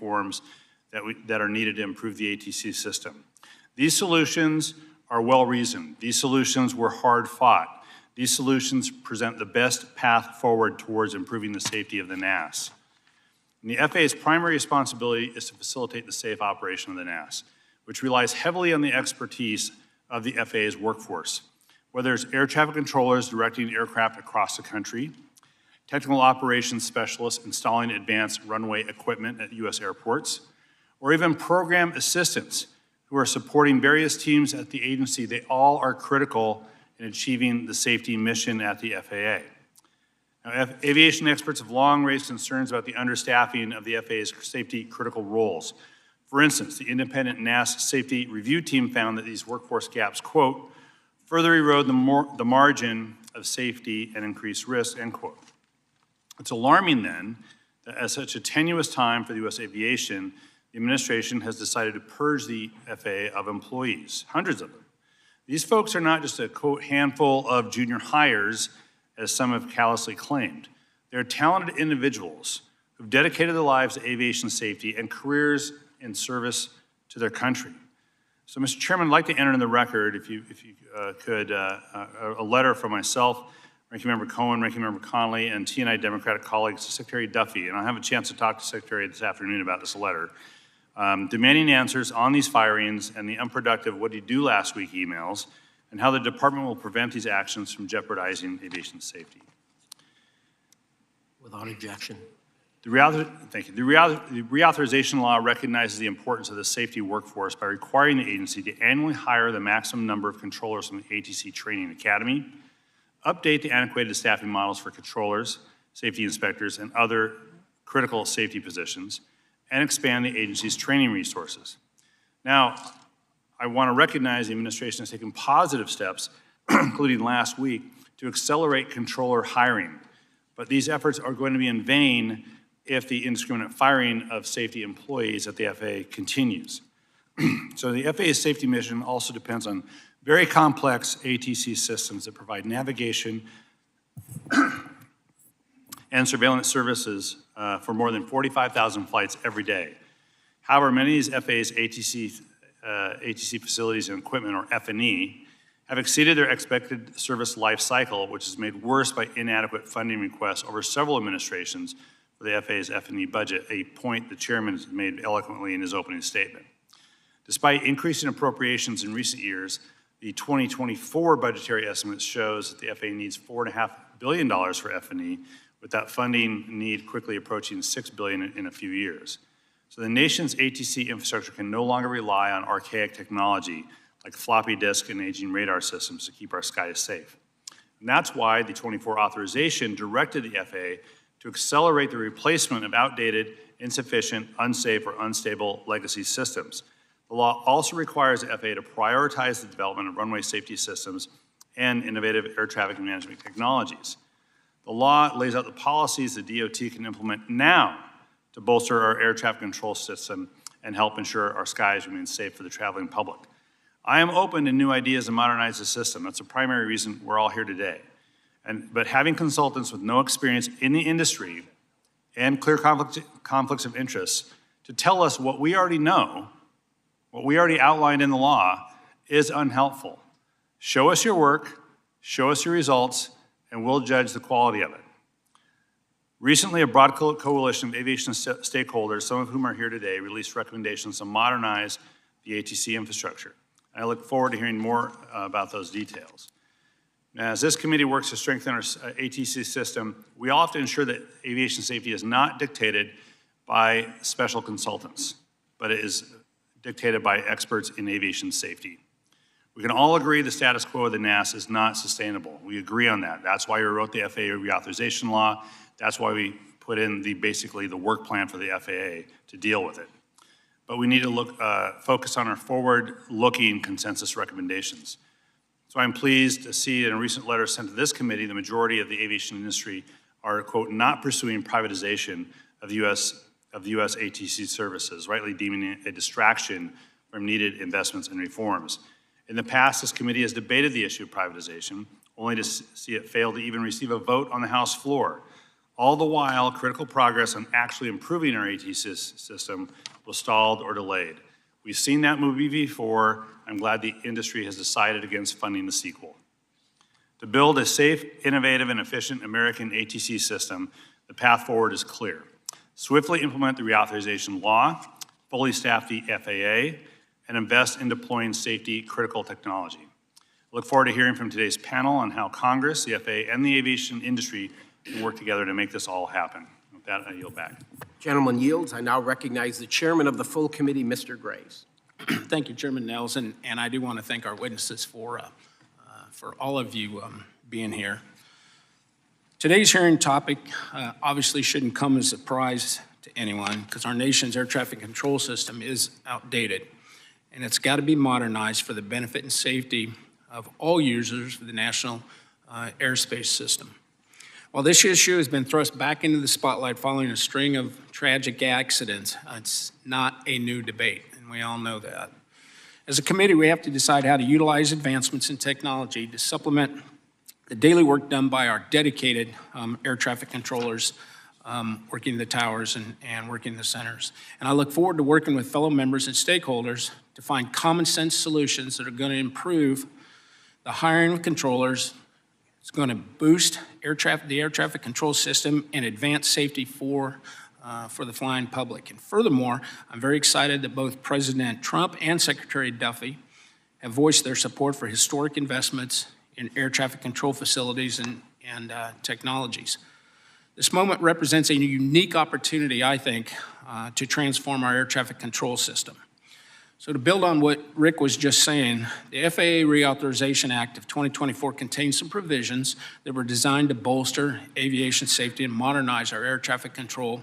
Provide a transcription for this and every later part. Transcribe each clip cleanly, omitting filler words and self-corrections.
reforms that are needed to improve the ATC system. These solutions are well-reasoned. These solutions were hard-fought. These solutions present the best path forward towards improving the safety of the NAS. And the FAA's primary responsibility is to facilitate the safe operation of the NAS, which relies heavily on the expertise of the FAA's workforce, whether it's air traffic controllers directing aircraft across the country, technical operations specialists installing advanced runway equipment at U.S. airports, or even program assistants who are supporting various teams at the agency. They all are critical in achieving the safety mission at the FAA. Now, aviation experts have long raised concerns about the understaffing of the FAA's safety critical roles. For instance, the independent NAS safety review team found that these workforce gaps, quote, further erode the margin of safety and increase risk, end quote. It's alarming then that at such a tenuous time for the U.S. aviation, the administration has decided to purge the FAA of employees, hundreds of them. These folks are not just a, quote, handful of junior hires, as some have callously claimed. They're talented individuals who've dedicated their lives to aviation safety and careers in service to their country. So, Mr. Chairman, I'd like to enter in the record, if you could, a letter from myself, Ranking Member Cohen, Ranking Member Connolly, and T&I Democratic colleagues to Secretary Duffy, and I'll have a chance to talk to Secretary this afternoon about this letter, demanding answers on these firings and the unproductive "what did you do last week" emails, and how the department will prevent these actions from jeopardizing aviation safety. Without objection. Thank you. The reauthorization law recognizes the importance of the safety workforce by requiring the agency to annually hire the maximum number of controllers from the ATC Training Academy, update the antiquated staffing models for controllers, safety inspectors, and other critical safety positions, and expand the agency's training resources. Now, I want to recognize the administration has taken positive steps, including last week, to accelerate controller hiring. But these efforts are going to be in vain if the indiscriminate firing of safety employees at the FAA continues. So the FAA's safety mission also depends on very complex ATC systems that provide navigation and surveillance services for more than 45,000 flights every day. However, many of these FAA's ATC facilities and equipment, or F&E, have exceeded their expected service life cycle, which is made worse by inadequate funding requests over several administrations for the FAA's F&E budget, a point the chairman has made eloquently in his opening statement. Despite increasing appropriations in recent years, the 2024 budgetary estimate shows that the FAA needs $4.5 billion for F&E, with that funding need quickly approaching $6 billion in a few years. So the nation's ATC infrastructure can no longer rely on archaic technology like floppy disk and aging radar systems to keep our skies safe. And that's why the 24 authorization directed the FAA to accelerate the replacement of outdated, insufficient, unsafe, or unstable legacy systems. The law also requires the FAA to prioritize the development of runway safety systems and innovative air traffic management technologies. The law lays out the policies the DOT can implement now to bolster our air traffic control system and help ensure our skies remain safe for the traveling public. I am open to new ideas to modernize the system. That's the primary reason we're all here today. But having consultants with no experience in the industry and clear conflicts of interest to tell us what we already know, what we already outlined in the law, is unhelpful. Show us your work, show us your results, and we'll judge the quality of it. Recently, a broad coalition of aviation stakeholders, some of whom are here today, released recommendations to modernize the ATC infrastructure. I look forward to hearing more about those details. As this committee works to strengthen our ATC system, we all have to ensure that aviation safety is not dictated by special consultants, but it is dictated by experts in aviation safety. We can all agree the status quo of the NAS is not sustainable. We agree on that. That's why we wrote the FAA reauthorization law. That's why we put in basically the work plan for the FAA to deal with it. But we need to focus on our forward-looking consensus recommendations. So I'm pleased to see in a recent letter sent to this committee, the majority of the aviation industry are, quote, not pursuing privatization of the U.S. ATC services, rightly deeming it a distraction from needed investments and reforms. In the past, this committee has debated the issue of privatization, only to see it fail to even receive a vote on the House floor. All the while, critical progress on actually improving our ATC system was stalled or delayed. We've seen that movie before. I'm glad the industry has decided against funding the sequel. To build a safe, innovative, and efficient American ATC system, the path forward is clear. Swiftly implement the reauthorization law, fully staff the FAA, and invest in deploying safety-critical technology. I look forward to hearing from today's panel on how Congress, the FAA, and the aviation industry can work together to make this all happen. With that, I yield back. Gentleman yields. I now recognize the chairman of the full committee, Mr. Graves. Thank you, Chairman Nelson, and I do want to thank our witnesses for all of you being here. Today's hearing topic obviously shouldn't come as a surprise to anyone because our nation's air traffic control system is outdated, and it's got to be modernized for the benefit and safety of all users of the national airspace system. While this issue has been thrust back into the spotlight following a string of tragic accidents, it's not a new debate, and we all know that. As a committee, we have to decide how to utilize advancements in technology to supplement the daily work done by our dedicated air traffic controllers working the towers and working the centers. And I look forward to working with fellow members and stakeholders to find common sense solutions that are going to improve the hiring of controllers. It's going to boost the air traffic control system and advance safety for the flying public. And furthermore, I'm very excited that both President Trump and Secretary Duffy have voiced their support for historic investments in air traffic control facilities and technologies. This moment represents a unique opportunity, I think, to transform our air traffic control system. So to build on what Rick was just saying, the FAA Reauthorization Act of 2024 contains some provisions that were designed to bolster aviation safety and modernize our air traffic control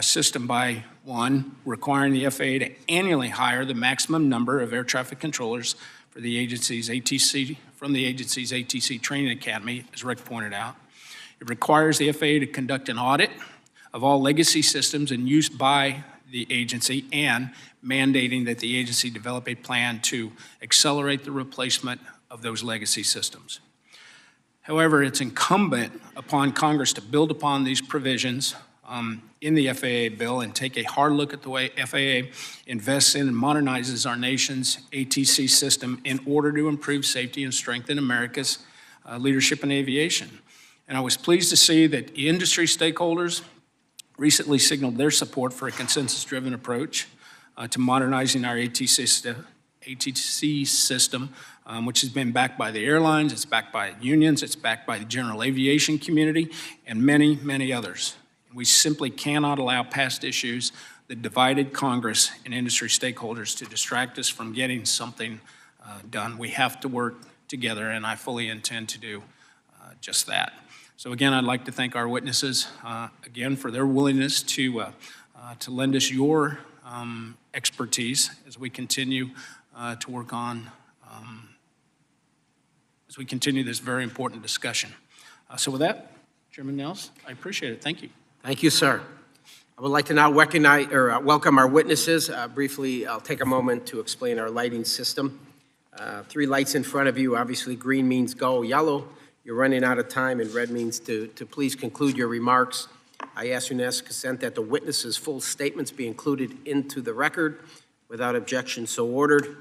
system by, one, requiring the FAA to annually hire the maximum number of air traffic controllers for the agency's ATC, from the agency's ATC Training Academy, as Rick pointed out. It requires the FAA to conduct an audit of all legacy systems in use by the agency and mandating that the agency develop a plan to accelerate the replacement of those legacy systems. However, it's incumbent upon Congress to build upon these provisions in the FAA bill and take a hard look at the way FAA invests in and modernizes our nation's ATC system in order to improve safety and strengthen America's leadership in aviation. And I was pleased to see that industry stakeholders recently signaled their support for a consensus-driven approach to modernizing our ATC system, which has been backed by the airlines, it's backed by unions, it's backed by the general aviation community, and many, many others. We simply cannot allow past issues that divided Congress and industry stakeholders to distract us from getting something done. We have to work together, and I fully intend to do just that. So again, I'd like to thank our witnesses again for their willingness to lend us your expertise as we continue to work on, as we continue this very important discussion. So with that, Chairman Nels, I appreciate it. Thank you. Thank you, sir. I would like to now recognize or welcome our witnesses. Briefly, I'll take a moment to explain our lighting system. 3 lights in front of you. Obviously, green means go, yellow, you're running out of time, and red means to please conclude your remarks. I ask unanimous consent that the witnesses' full statements be included into the record. Without objection, so ordered.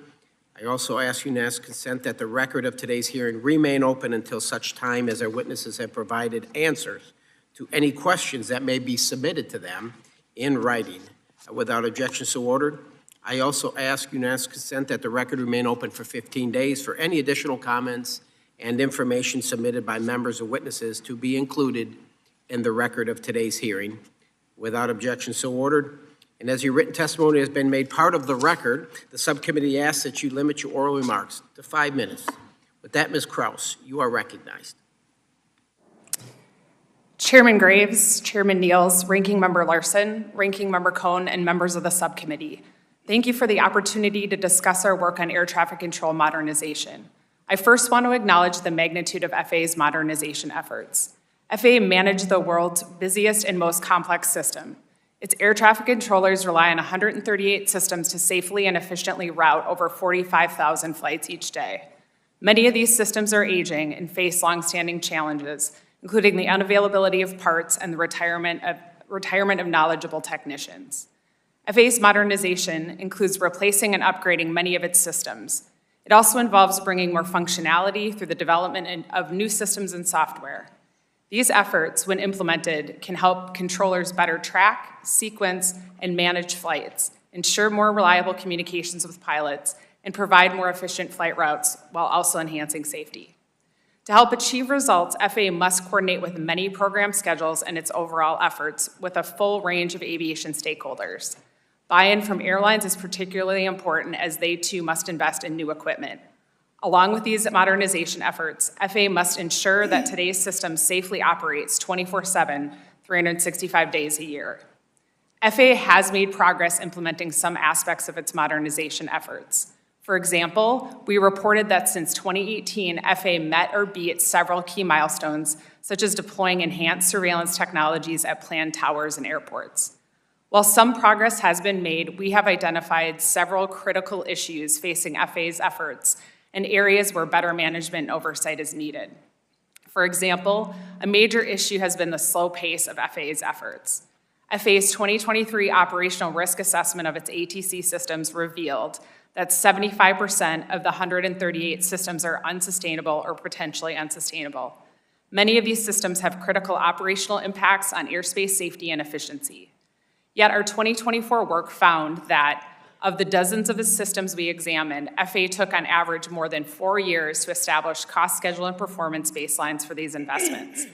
I also ask unanimous consent that the record of today's hearing remain open until such time as our witnesses have provided answers to any questions that may be submitted to them in writing. Without objection, so ordered. I also ask unanimous consent that the record remain open for 15 days for any additional comments and information submitted by members or witnesses to be included in the record of today's hearing. Without objection, so ordered. And as your written testimony has been made part of the record, the subcommittee asks that you limit your oral remarks to 5 minutes. With that, Ms. Kraus, you are recognized. Chairman Graves, Chairman Niels, Ranking Member Larson, Ranking Member Cohn, and members of the subcommittee, thank you for the opportunity to discuss our work on air traffic control modernization. I first want to acknowledge the magnitude of FAA's modernization efforts. FAA managed the world's busiest and most complex system. Its air traffic controllers rely on 138 systems to safely and efficiently route over 45,000 flights each day. Many of these systems are aging and face longstanding challenges, including the unavailability of parts and the retirement of knowledgeable technicians. FAA's modernization includes replacing and upgrading many of its systems. It also involves bringing more functionality through the development of new systems and software. These efforts, when implemented, can help controllers better track, sequence, and manage flights, ensure more reliable communications with pilots, and provide more efficient flight routes while also enhancing safety. To help achieve results, FAA must coordinate with many program schedules and its overall efforts with a full range of aviation stakeholders. Buy-in from airlines is particularly important as they too must invest in new equipment. Along with these modernization efforts, FAA must ensure that today's system safely operates 24/7, 365 days a year. FAA has made progress implementing some aspects of its modernization efforts. For example, we reported that since 2018, FAA met or beat several key milestones, such as deploying enhanced surveillance technologies at planned towers and airports. While some progress has been made, we have identified several critical issues facing FAA's efforts and areas where better management and oversight is needed. For example, a major issue has been the slow pace of FAA's efforts. FAA's 2023 operational risk assessment of its ATC systems revealed that 75% of the 138 systems are unsustainable or potentially unsustainable. Many of these systems have critical operational impacts on airspace safety and efficiency. Yet our 2024 work found that of the dozens of systems we examined, FAA took on average more than 4 years to establish cost, schedule, and performance baselines for these investments.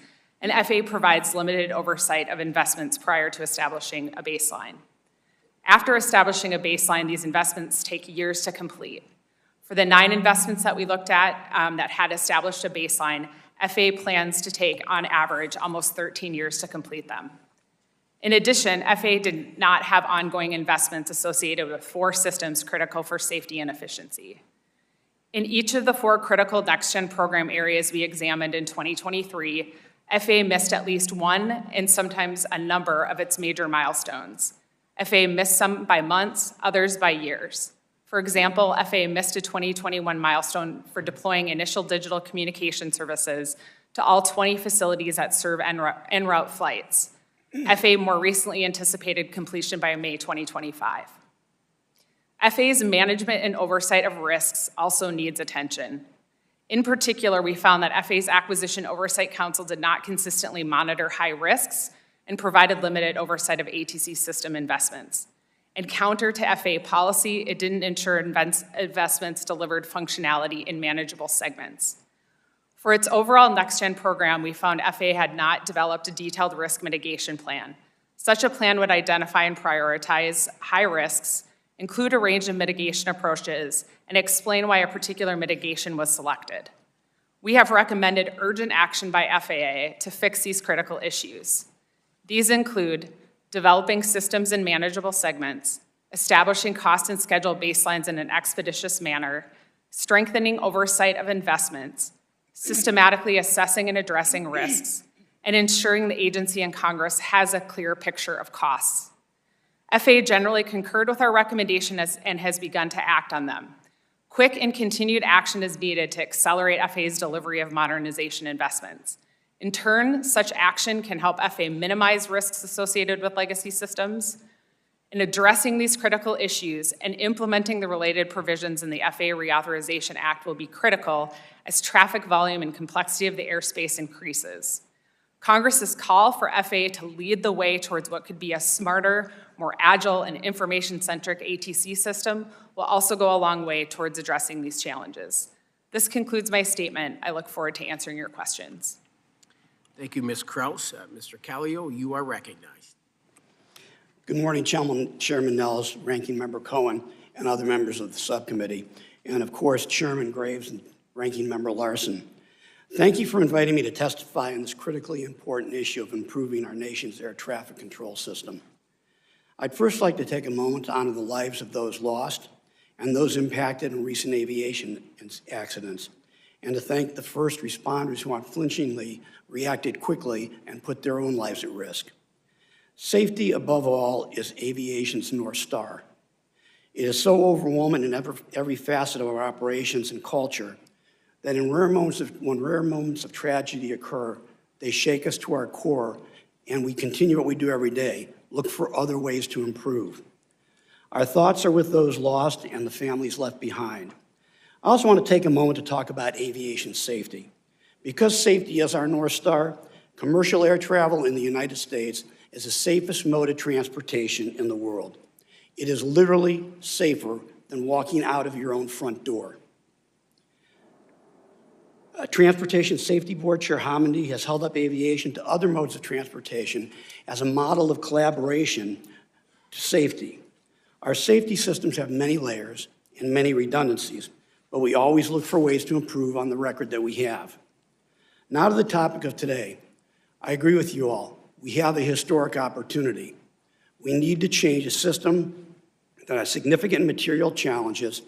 And FAA provides limited oversight of investments prior to establishing a baseline. After establishing a baseline, these investments take years to complete. For the 9 investments that we looked at that had established a baseline, FAA plans to take, on average, almost 13 years to complete them. In addition, FAA did not have ongoing investments associated with 4 systems critical for safety and efficiency. In each of the 4 critical next-gen program areas we examined in 2023, FAA missed at least one and sometimes a number of its major milestones. FAA missed some by months, others by years. For example, FAA missed a 2021 milestone for deploying initial digital communication services to all 20 facilities that serve en route flights. FAA more recently anticipated completion by May 2025. FAA's management and oversight of risks also needs attention. In particular, we found that FAA's Acquisition Oversight Council did not consistently monitor high risks and provided limited oversight of ATC system investments. And counter to FAA policy, it didn't ensure investments delivered functionality in manageable segments. For its overall next-gen program, we found FAA had not developed a detailed risk mitigation plan. Such a plan would identify and prioritize high risks, include a range of mitigation approaches, and explain why a particular mitigation was selected. We have recommended urgent action by FAA to fix these critical issues. These include developing systems in manageable segments, establishing cost and schedule baselines in an expeditious manner, strengthening oversight of investments, systematically assessing and addressing risks, and ensuring the agency and Congress has a clear picture of costs. FAA generally concurred with our recommendation and has begun to act on them. Quick and continued action is needed to accelerate FAA's delivery of modernization investments. In turn, such action can help FAA minimize risks associated with legacy systems. In addressing these critical issues and implementing the related provisions in the FAA Reauthorization Act will be critical as traffic volume and complexity of the airspace increases. Congress's call for FAA to lead the way towards what could be a smarter, more agile, and information-centric ATC system will also go a long way towards addressing these challenges. This concludes my statement. I look forward to answering your questions. Thank you, Ms. Kraus. Mr. Callio, you are recognized. Good morning, Chairman Nels, Ranking Member Cohen, and other members of the subcommittee, and of course, Chairman Graves and Ranking Member Larson. Thank you for inviting me to testify on this critically important issue of improving our nation's air traffic control system. I'd first like to take a moment to honor the lives of those lost and those impacted in recent aviation accidents, and to thank the first responders who unflinchingly reacted quickly and put their own lives at risk. Safety, above all, is aviation's North Star. It is so overwhelming in every facet of our operations and culture that when rare moments of tragedy occur, They shake us to our core, and we continue what we do every day, look for other ways to improve. Our thoughts are with those lost and the families left behind. I also want to take a moment to talk about aviation safety. Because safety is our North Star, commercial air travel in the United States is the safest mode of transportation in the world. It is literally safer than walking out of your own front door. Transportation Safety Board Chair Homendy has held up aviation to other modes of transportation as a model of collaboration to safety. Our safety systems have many layers and many redundancies, but we always look for ways to improve on the record that we have. Now to the topic of today. I agree with you all. We have a historic opportunity. We need to change a system that has significant material challenges,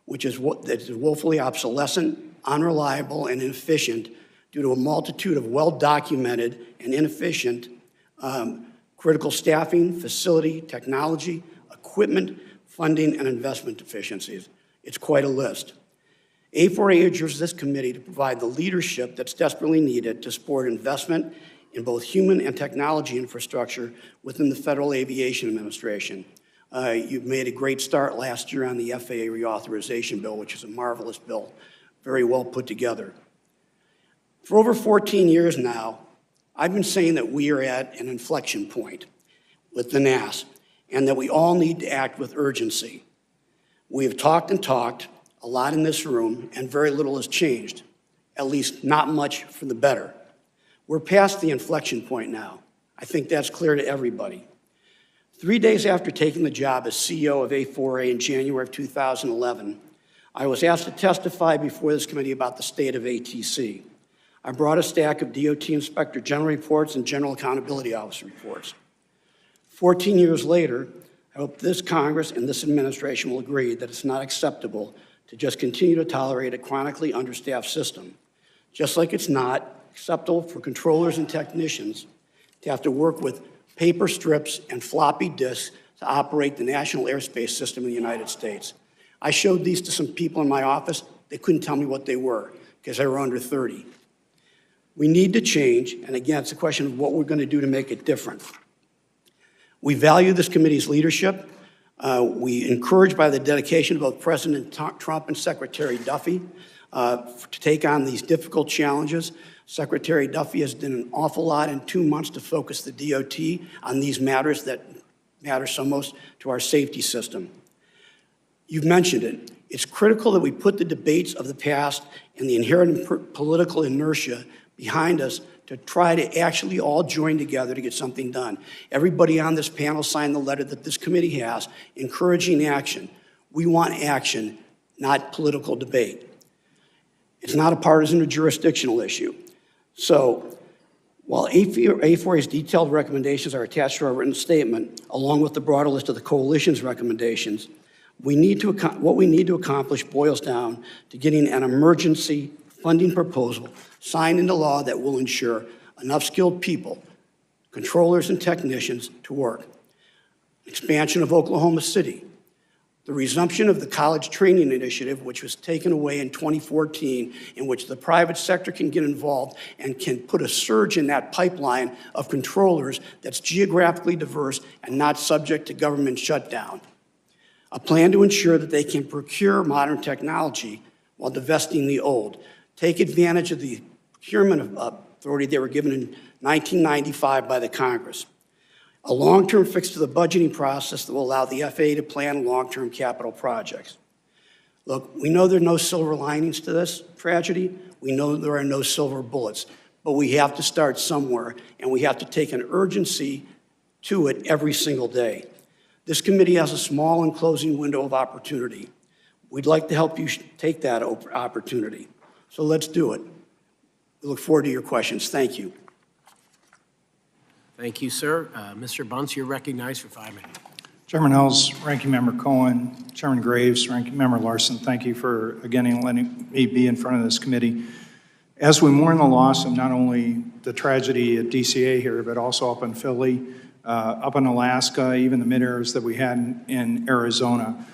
that is woefully obsolescent, unreliable, and inefficient due to a multitude of well-documented and inefficient critical staffing, facility, technology, equipment, funding, and investment deficiencies. It's quite a list. A4A urges this committee to provide the leadership that's desperately needed to support investment in both human and technology infrastructure within the Federal Aviation Administration. You've made a great start last year on the FAA reauthorization bill, which is a marvelous bill, very well put together. For over 14 years now, I've been saying that we are at an inflection point with the NAS and that we all need to act with urgency. We have talked and talked a lot in this room, and very little has changed, at least not much for the better. We're past the inflection point now. I think that's clear to everybody. 3 days after taking the job as CEO of A4A in January of 2011, I was asked to testify before this committee about the state of ATC. I brought a stack of DOT Inspector General reports and General Accountability Officer reports. 14 years later, I hope this Congress and this administration will agree that it's not acceptable to just continue to tolerate a chronically understaffed system, just like it's not acceptable for controllers and technicians to have to work with paper strips and floppy disks to operate the national airspace system in the United States. I showed these to some people in my office. They couldn't tell me what they were because they were under 30. We need to change, and again, it's a question of what we're going to do to make it different. We value this committee's leadership. We encouraged by the dedication of both President Trump and Secretary Duffy to take on these difficult challenges. Secretary Duffy has done an awful lot in 2 months to focus the DOT on these matters that matter so most to our safety system. You've mentioned it. It's critical that we put the debates of the past and the inherent political inertia behind us to try to actually all join together to get something done. Everybody on this panel signed the letter that this committee has encouraging action. We want action, not political debate. It's not a partisan or jurisdictional issue. So while A4A's detailed recommendations are attached to our written statement, along with the broader list of the coalition's recommendations, what we need to accomplish boils down to getting an emergency funding proposal signed into law that will ensure enough skilled people, controllers and technicians, to work. Expansion of Oklahoma City. The resumption of the college training initiative, which was taken away in 2014, in which the private sector can get involved and can put a surge in that pipeline of controllers that's geographically diverse and not subject to government shutdown. A plan to ensure that they can procure modern technology while divesting the old. Take advantage of the procurement authority they were given in 1995 by the Congress. A long-term fix to the budgeting process that will allow the FAA to plan long-term capital projects. Look, we know there are no silver linings to this tragedy. We know there are no silver bullets, but we have to start somewhere, and we have to take an urgency to it every single day. This committee has a small and closing window of opportunity. We'd like to help you take that opportunity. So let's do it. We look forward to your questions. Thank you. Thank you, sir. Mr. Bunce, you're recognized for 5 minutes. Chairman Ells, Ranking Member Cohen, Chairman Graves, Ranking Member Larson, thank you for again letting me be in front of this committee. As we mourn the loss of not only the tragedy at DCA here, but also up in Philly, up in Alaska, even the mid-airs that we had in Arizona,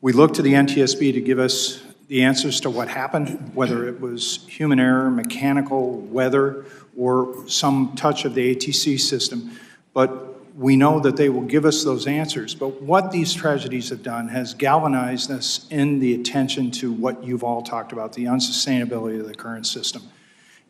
we look to the NTSB to give us the answers to what happened, whether it was human error, mechanical, weather, or some touch of the ATC system, but we know that they will give us those answers. But what these tragedies have done has galvanized us in the attention to what you've all talked about, the unsustainability of the current system.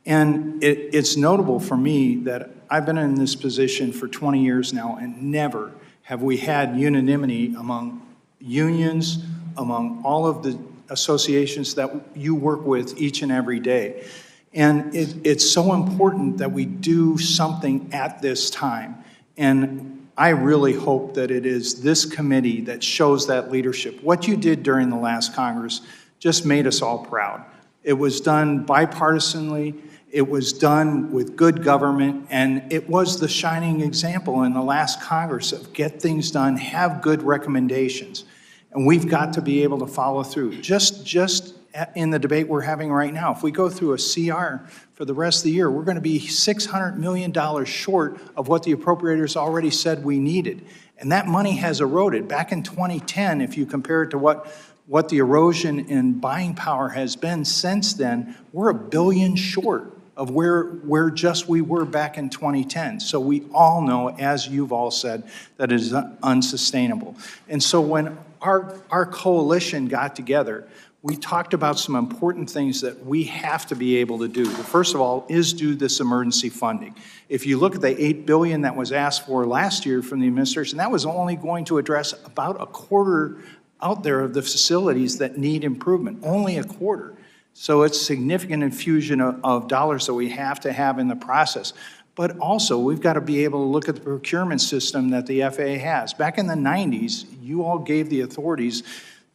And it's notable for me that I've been in this position for 20 years now, and never have we had unanimity among unions, among all of the associations that you work with each and every day. And it's so important that we do something at this time. And I really hope that it is this committee that shows that leadership. What you did during the last Congress just made us all proud. It was done bipartisanly, it was done with good government, and it was the shining example in the last Congress of get things done, have good recommendations. And we've got to be able to follow through. Just in the debate we're having right now, if we go through a CR for the rest of the year, we're going to be $600 million short of what the appropriators already said we needed. And that money has eroded. Back in 2010, if you compare it to what the erosion in buying power has been since then, we're $1 billion short of where just we were back in 2010. So we all know, as you've all said, that it is unsustainable. And so when our coalition got together, we talked about some important things that we have to be able to do. The first of all is do this emergency funding. If you look at the $8 billion that was asked for last year from the administration, that was only going to address about a quarter out there of the facilities that need improvement, only a quarter. So it's significant infusion of dollars that we have to have in the process. But also, we've got to be able to look at the procurement system that the FAA has. Back in the 90s, you all gave the authorities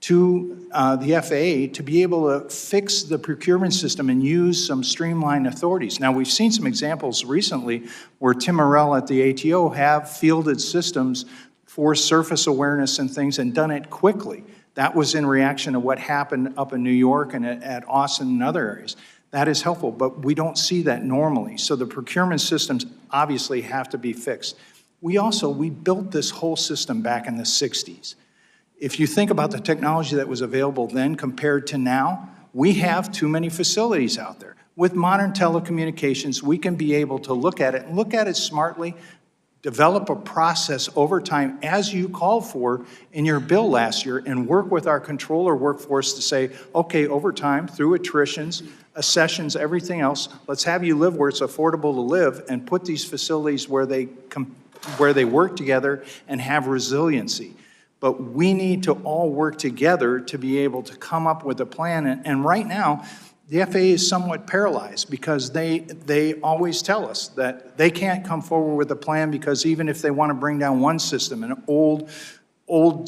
to the FAA to be able to fix the procurement system and use some streamlined authorities. Now, we've seen some examples recently where Tim Morrell at the ATO have fielded systems for surface awareness and things and done it quickly. That was in reaction to what happened up in New York and at Austin and other areas. That is helpful, but we don't see that normally. So the procurement systems obviously have to be fixed. We built this whole system back in the 60s. If you think about the technology that was available then compared to now, we have too many facilities out there. With modern telecommunications, we can be able to look at it smartly, develop a process over time as you called for in your bill last year, and work with our controller workforce to say, okay, over time, through attritions, accessions, everything else, let's have you live where it's affordable to live and put these facilities where they work together and have resiliency. But we need to all work together to be able to come up with a plan. And right now, the FAA is somewhat paralyzed because they always tell us that they can't come forward with a plan because even if they want to bring down one system, an old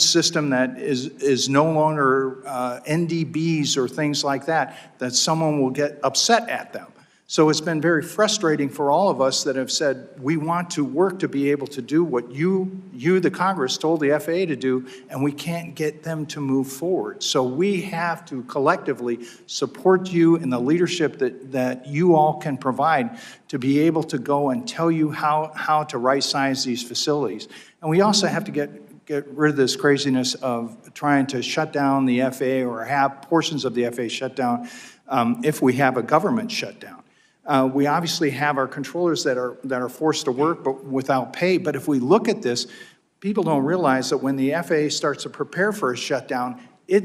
system that is no longer NDBs or things like that someone will get upset at them. So it's been very frustrating for all of us that have said, we want to work to be able to do what you, the Congress, told the FAA to do, and we can't get them to move forward. So we have to collectively support you in the leadership that you all can provide to be able to go and tell you how to right-size these facilities. And we also have to get rid of this craziness of trying to shut down the FAA or have portions of the FAA shut down if we have a government shutdown. We obviously have our controllers that are forced to work but without pay. But if we look at this, people don't realize that when the FAA starts to prepare for a shutdown, it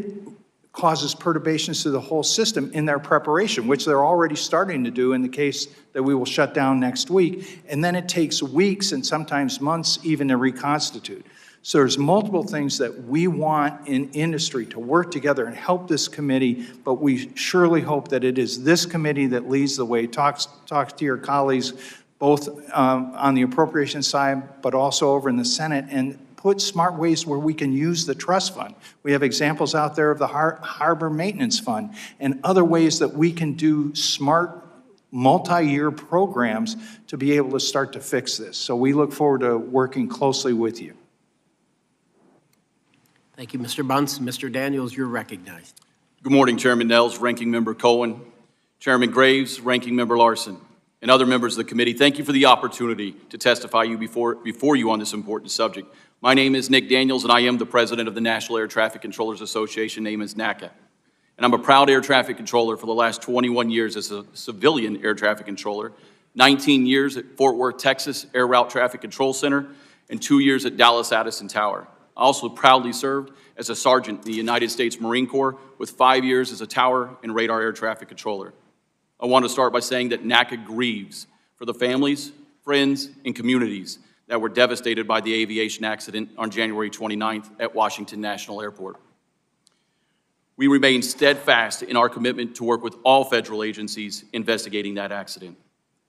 causes perturbations to the whole system in their preparation, which they're already starting to do in the case that we will shut down next week. And then it takes weeks and sometimes months even to reconstitute. So there's multiple things that we want in industry to work together and help this committee, but we surely hope that it is this committee that leads the way, talks to your colleagues, both on the appropriations side, but also over in the Senate, and put smart ways where we can use the trust fund. We have examples out there of the Harbor Maintenance Fund and other ways that we can do smart multi-year programs to be able to start to fix this. So we look forward to working closely with you. Thank you, Mr. Bunce. Mr. Daniels, you're recognized. Good morning, Chairman Nels, Ranking Member Cohen, Chairman Graves, Ranking Member Larson, and other members of the committee. Thank you for the opportunity to testify before you on this important subject. My name is Nick Daniels, and I am the president of the National Air Traffic Controllers Association, named as NACA. And I'm a proud air traffic controller for the last 21 years as a civilian air traffic controller, 19 years at Fort Worth, Texas Air Route Traffic Control Center, and 2 years at Dallas Addison Tower. I also proudly served as a sergeant in the United States Marine Corps with 5 years as a tower and radar air traffic controller. I want to start by saying that NACA grieves for the families, friends, and communities that were devastated by the aviation accident on January 29th at Washington National Airport. We remain steadfast in our commitment to work with all federal agencies investigating that accident.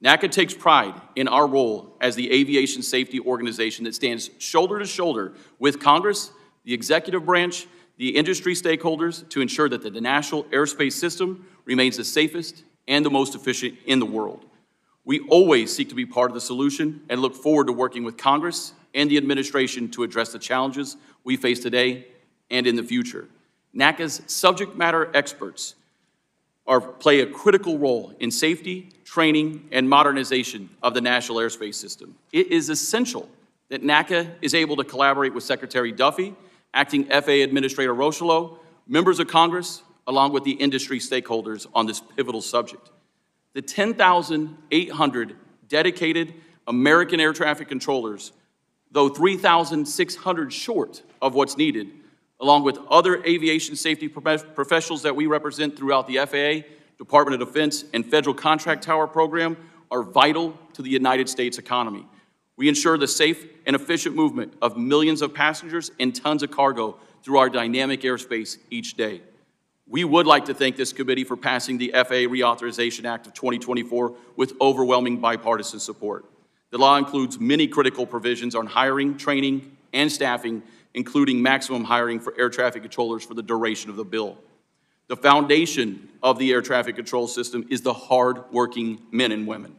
NACA takes pride in our role as the aviation safety organization that stands shoulder to shoulder with Congress, the executive branch, the industry stakeholders to ensure that the national airspace system remains the safest and the most efficient in the world. We always seek to be part of the solution and look forward to working with Congress and the administration to address the challenges we face today and in the future. NACA's subject matter experts play a critical role in safety, training, and modernization of the national airspace system. It is essential that NACA is able to collaborate with Secretary Duffy, Acting FAA Administrator Rocheleau, members of Congress, along with the industry stakeholders on this pivotal subject. The 10,800 dedicated American air traffic controllers, though 3,600 short of what's needed, along with other aviation safety professionals that we represent throughout the FAA, Department of Defense, and Federal Contract Tower program, are vital to the United States economy. We ensure the safe and efficient movement of millions of passengers and tons of cargo through our dynamic airspace each day. We would like to thank this committee for passing the FAA Reauthorization Act of 2024 with overwhelming bipartisan support. The law includes many critical provisions on hiring, training, and staffing, including maximum hiring for air traffic controllers for the duration of the bill. The foundation of the air traffic control system is the hard-working men and women.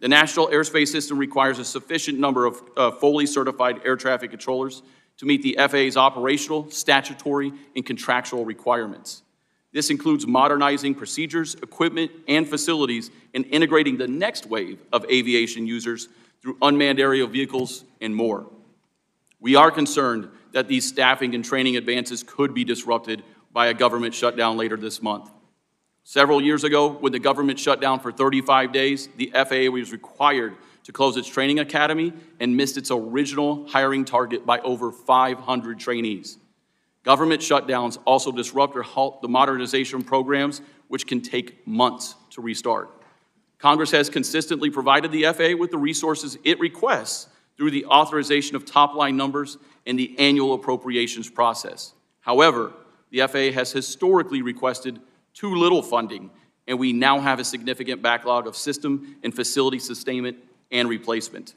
The national airspace system requires a sufficient number of fully certified air traffic controllers to meet the FAA's operational, statutory, and contractual requirements. This includes modernizing procedures, equipment, and facilities, and integrating the next wave of aviation users through unmanned aerial vehicles and more. We are concerned that these staffing and training advances could be disrupted by a government shutdown later this month. Several years ago, when the government shut down for 35 days, the FAA was required to close its training academy and missed its original hiring target by over 500 trainees. Government shutdowns also disrupt or halt the modernization programs, which can take months to restart. Congress has consistently provided the FAA with the resources it requests through the authorization of top-line numbers and the annual appropriations process. However, the FAA has historically requested too little funding, and we now have a significant backlog of system and facility sustainment and replacement.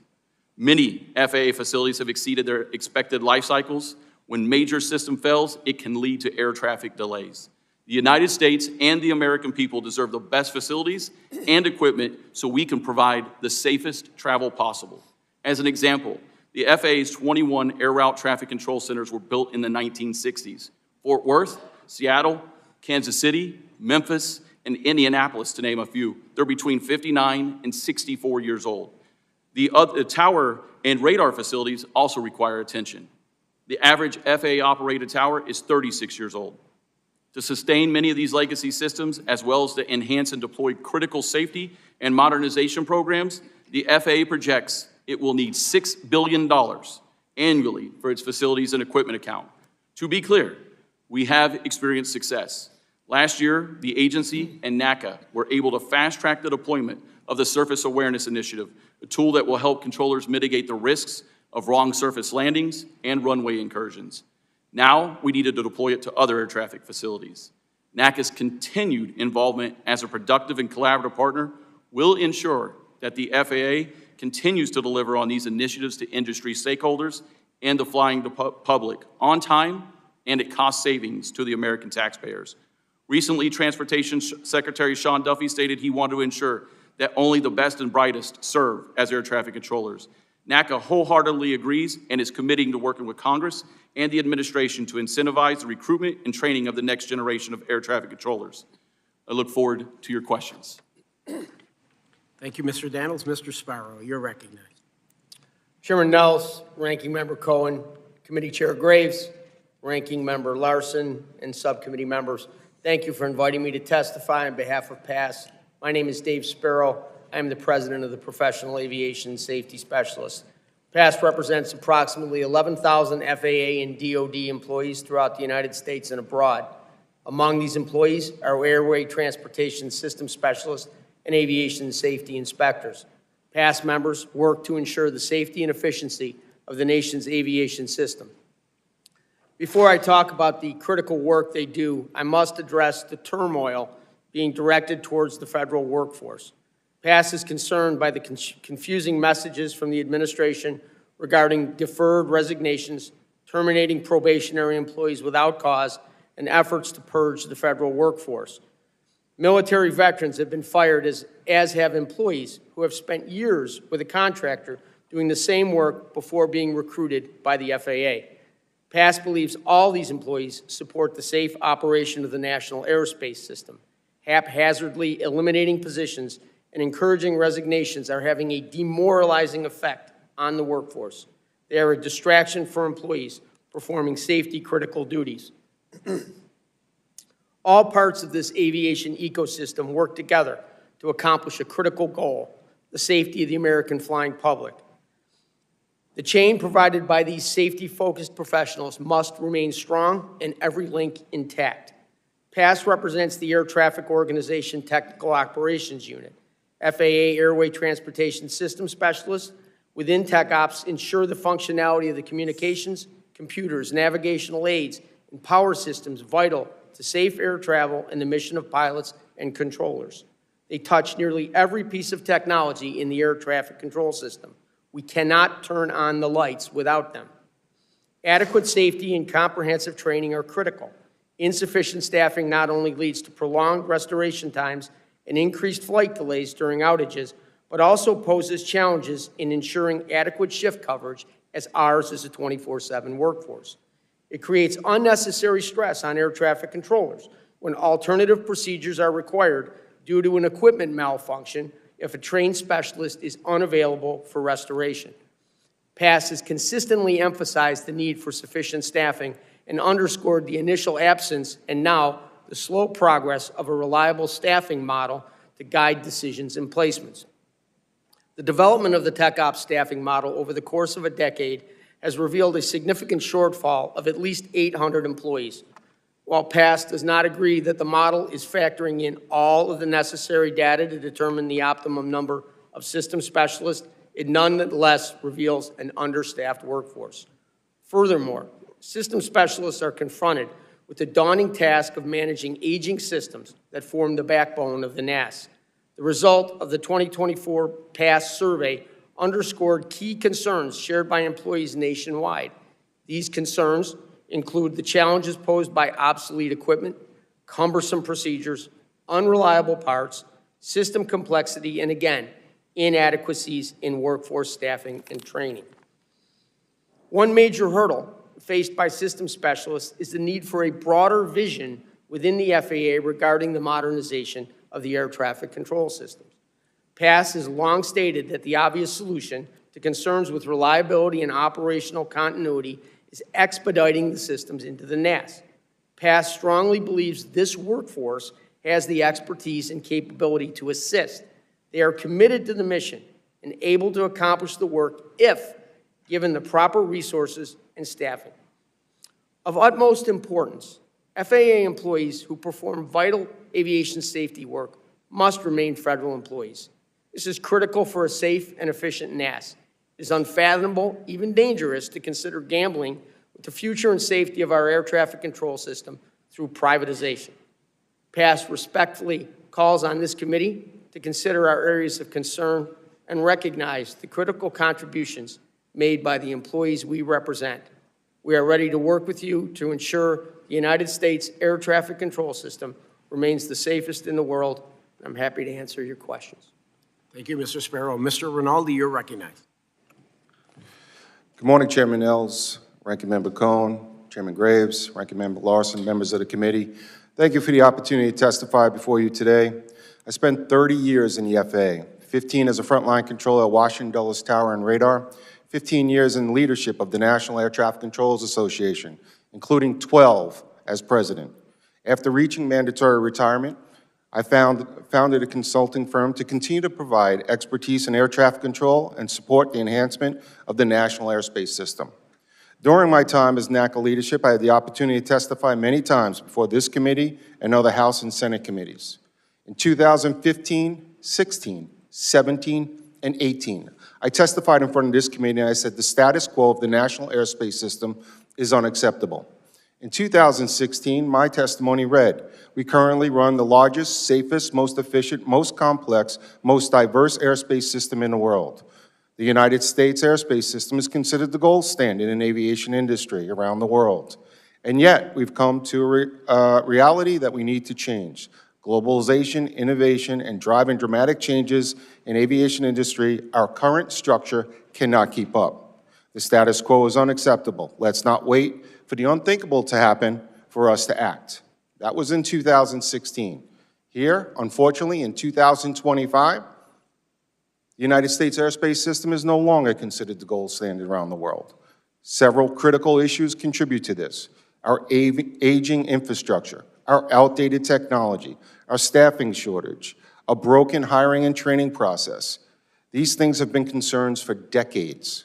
Many FAA facilities have exceeded their expected life cycles. When major system fails, it can lead to air traffic delays. The United States and the American people deserve the best facilities and equipment so we can provide the safest travel possible. As an example, the FAA's 21 air route traffic control centers were built in the 1960s. Fort Worth, Seattle, Kansas City, Memphis, and Indianapolis, to name a few. They're between 59 and 64 years old. The tower and radar facilities also require attention. The average FAA-operated tower is 36 years old. To sustain many of these legacy systems, as well as to enhance and deploy critical safety and modernization programs, the FAA projects it will need $6 billion annually for its facilities and equipment account. To be clear, we have experienced success. Last year, the agency and NACA were able to fast-track the deployment of the Surface Awareness Initiative, a tool that will help controllers mitigate the risks of wrong surface landings and runway incursions. Now, we needed to deploy it to other air traffic facilities. NACA's continued involvement as a productive and collaborative partner will ensure that the FAA continues to deliver on these initiatives to industry stakeholders and the flying public on time and at cost savings to the American taxpayers. Recently, Transportation Secretary Sean Duffy stated he wanted to ensure that only the best and brightest serve as air traffic controllers. NACA wholeheartedly agrees and is committing to working with Congress and the administration to incentivize the recruitment and training of the next generation of air traffic controllers. I look forward to your questions. Thank you, Mr. Daniels. Mr. Sparrow, you're recognized. Chairman Nels, Ranking Member Cohen, Committee Chair Graves, Ranking Member Larson, and subcommittee members, thank you for inviting me to testify on behalf of PASS. My name is Dave Sparrow. I am the president of the Professional Aviation Safety Specialists. PASS represents approximately 11,000 FAA and DoD employees throughout the United States and abroad. Among these employees are airway transportation system specialists and aviation safety inspectors. PASS members work to ensure the safety and efficiency of the nation's aviation system. Before I talk about the critical work they do, I must address the turmoil being directed towards the federal workforce. PASS is concerned by the confusing messages from the administration regarding deferred resignations, terminating probationary employees without cause, and efforts to purge the federal workforce. Military veterans have been fired, as have employees who have spent years with a contractor doing the same work before being recruited by the FAA. PASS believes all these employees support the safe operation of the national aerospace system. Haphazardly eliminating positions and encouraging resignations are having a demoralizing effect on the workforce. They are a distraction for employees performing safety-critical duties. All parts of this aviation ecosystem work together to accomplish a critical goal, the safety of the American flying public. The chain provided by these safety-focused professionals must remain strong and every link intact. PASS represents the Air Traffic Organization Technical Operations Unit. FAA Airway Transportation System Specialists within TechOps ensure the functionality of the communications, computers, navigational aids, and power systems vital to safe air travel and the mission of pilots and controllers. They touch nearly every piece of technology in the air traffic control system. We cannot turn on the lights without them. Adequate safety and comprehensive training are critical. Insufficient staffing not only leads to prolonged restoration times and increased flight delays during outages, but also poses challenges in ensuring adequate shift coverage, as ours is a 24/7 workforce. It creates unnecessary stress on air traffic controllers when alternative procedures are required due to an equipment malfunction if a trained specialist is unavailable for restoration. PASS has consistently emphasized the need for sufficient staffing and underscored the initial absence and now the slow progress of a reliable staffing model to guide decisions and placements. The development of the TechOps staffing model over the course of a decade has revealed a significant shortfall of at least 800 employees. While PASS does not agree that the model is factoring in all of the necessary data to determine the optimum number of system specialists, it nonetheless reveals an understaffed workforce. Furthermore, system specialists are confronted with the daunting task of managing aging systems that form the backbone of the NAS. The result of the 2024 PASS survey underscored key concerns shared by employees nationwide. These concerns include the challenges posed by obsolete equipment, cumbersome procedures, unreliable parts, system complexity, and again, inadequacies in workforce staffing and training. One major hurdle faced by system specialists is the need for a broader vision within the FAA regarding the modernization of the air traffic control systems. PASS has long stated that the obvious solution to concerns with reliability and operational continuity is expediting the systems into the NAS. PASS strongly believes this workforce has the expertise and capability to assist. They are committed to the mission and able to accomplish the work if given the proper resources and staffing. Of utmost importance, FAA employees who perform vital aviation safety work must remain federal employees. This is critical for a safe and efficient NAS. It is unfathomable, even dangerous, to consider gambling with the future and safety of our air traffic control system through privatization. PASS respectfully calls on this committee to consider our areas of concern and recognize the critical contributions made by the employees we represent. We are ready to work with you to ensure the United States air traffic control system remains the safest in the world. I'm happy to answer your questions. Thank you, Mr. Sparrow. Mr. Rinaldi, you're recognized. Good morning, Chairman Nels, Ranking Member Cohen, Chairman Graves, Ranking Member Larson, members of the committee. Thank you for the opportunity to testify before you today. I spent 30 years in the FAA, 15 as a frontline controller at Washington Dulles Tower and Radar, 15 years in leadership of the National Air Traffic Controllers Association, including 12 as president. After reaching mandatory retirement, I founded a consulting firm to continue to provide expertise in air traffic control and support the enhancement of the national airspace system. During my time as NACA leadership, I had the opportunity to testify many times before this committee and other House and Senate committees. In 2015, 16, 17, and 18, I testified in front of this committee and I said the status quo of the national airspace system is unacceptable. In 2016, my testimony read, we currently run the largest, safest, most efficient, most complex, most diverse airspace system in the world. The United States airspace system is considered the gold standard in aviation industry around the world. And yet, we've come to a reality that we need to change. Globalization, innovation, and driving dramatic changes in aviation industry, our current structure cannot keep up. The status quo is unacceptable. Let's not wait for the unthinkable to happen for us to act. That was in 2016. Here, unfortunately, in 2025, the United States airspace system is no longer considered the gold standard around the world. Several critical issues contribute to this. Our aging infrastructure, our outdated technology, our staffing shortage, a broken hiring and training process. These things have been concerns for decades.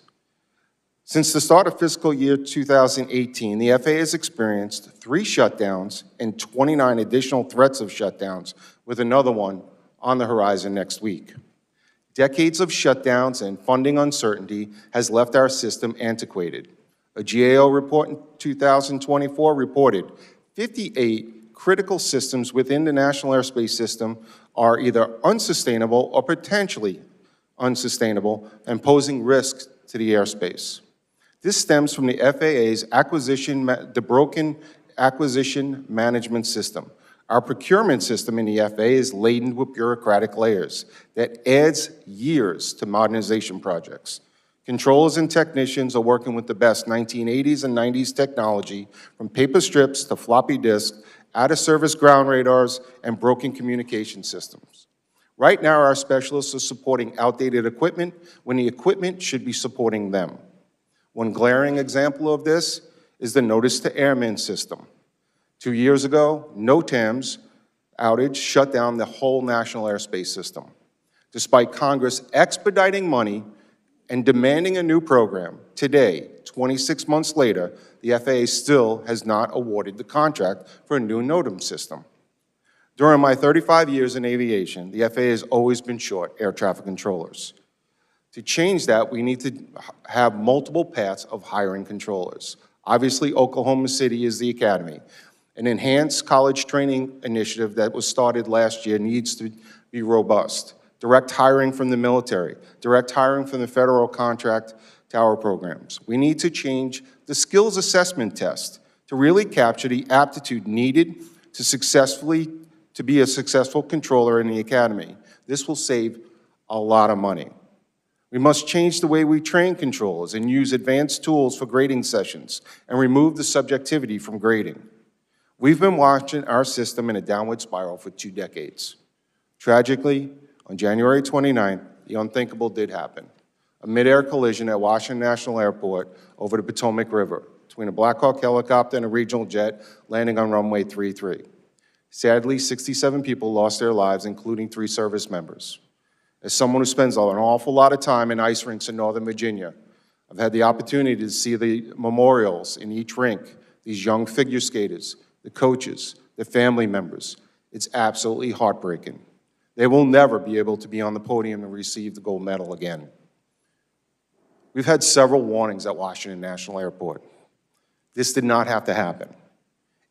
Since the start of fiscal year 2018, the FAA has experienced 3 shutdowns and 29 additional threats of shutdowns, with another one on the horizon next week. Decades of shutdowns and funding uncertainty has left our system antiquated. A GAO report in 2024 reported 58 critical systems within the national airspace system are either unsustainable or potentially unsustainable and posing risks to the airspace. This stems from the FAA's broken acquisition management system. Our procurement system in the FAA is laden with bureaucratic layers that adds years to modernization projects. Controllers and technicians are working with the best 1980s and 90s technology, from paper strips to floppy disks, out-of-service ground radars, and broken communication systems. Right now, our specialists are supporting outdated equipment when the equipment should be supporting them. One glaring example of this is the Notice to Airmen system. 2 years ago, NOTAM's outage shut down the whole national airspace system. Despite Congress expediting money and demanding a new program, today, 26 months later, the FAA still has not awarded the contract for a new NOTAM system. During my 35 years in aviation, the FAA has always been short air traffic controllers. To change that, we need to have multiple paths of hiring controllers. Obviously, Oklahoma City is the academy. An enhanced college training initiative that was started last year needs to be robust. Direct hiring from the military, direct hiring from the federal contract tower programs. We need to change the skills assessment test to really capture the aptitude needed to be a successful controller in the academy. This will save a lot of money. We must change the way we train controllers and use advanced tools for grading sessions and remove the subjectivity from grading. We've been watching our system in a downward spiral for 2 decades. Tragically, on January 29th, the unthinkable did happen. A mid-air collision at Washington National Airport over the Potomac River between a Black Hawk helicopter and a regional jet landing on runway 33. Sadly, 67 people lost their lives, including 3 service members. As someone who spends an awful lot of time in ice rinks in Northern Virginia, I've had the opportunity to see the memorials in each rink, these young figure skaters, the coaches, the family members. It's absolutely heartbreaking. They will never be able to be on the podium and receive the gold medal again. We've had several warnings at Washington National Airport. This did not have to happen.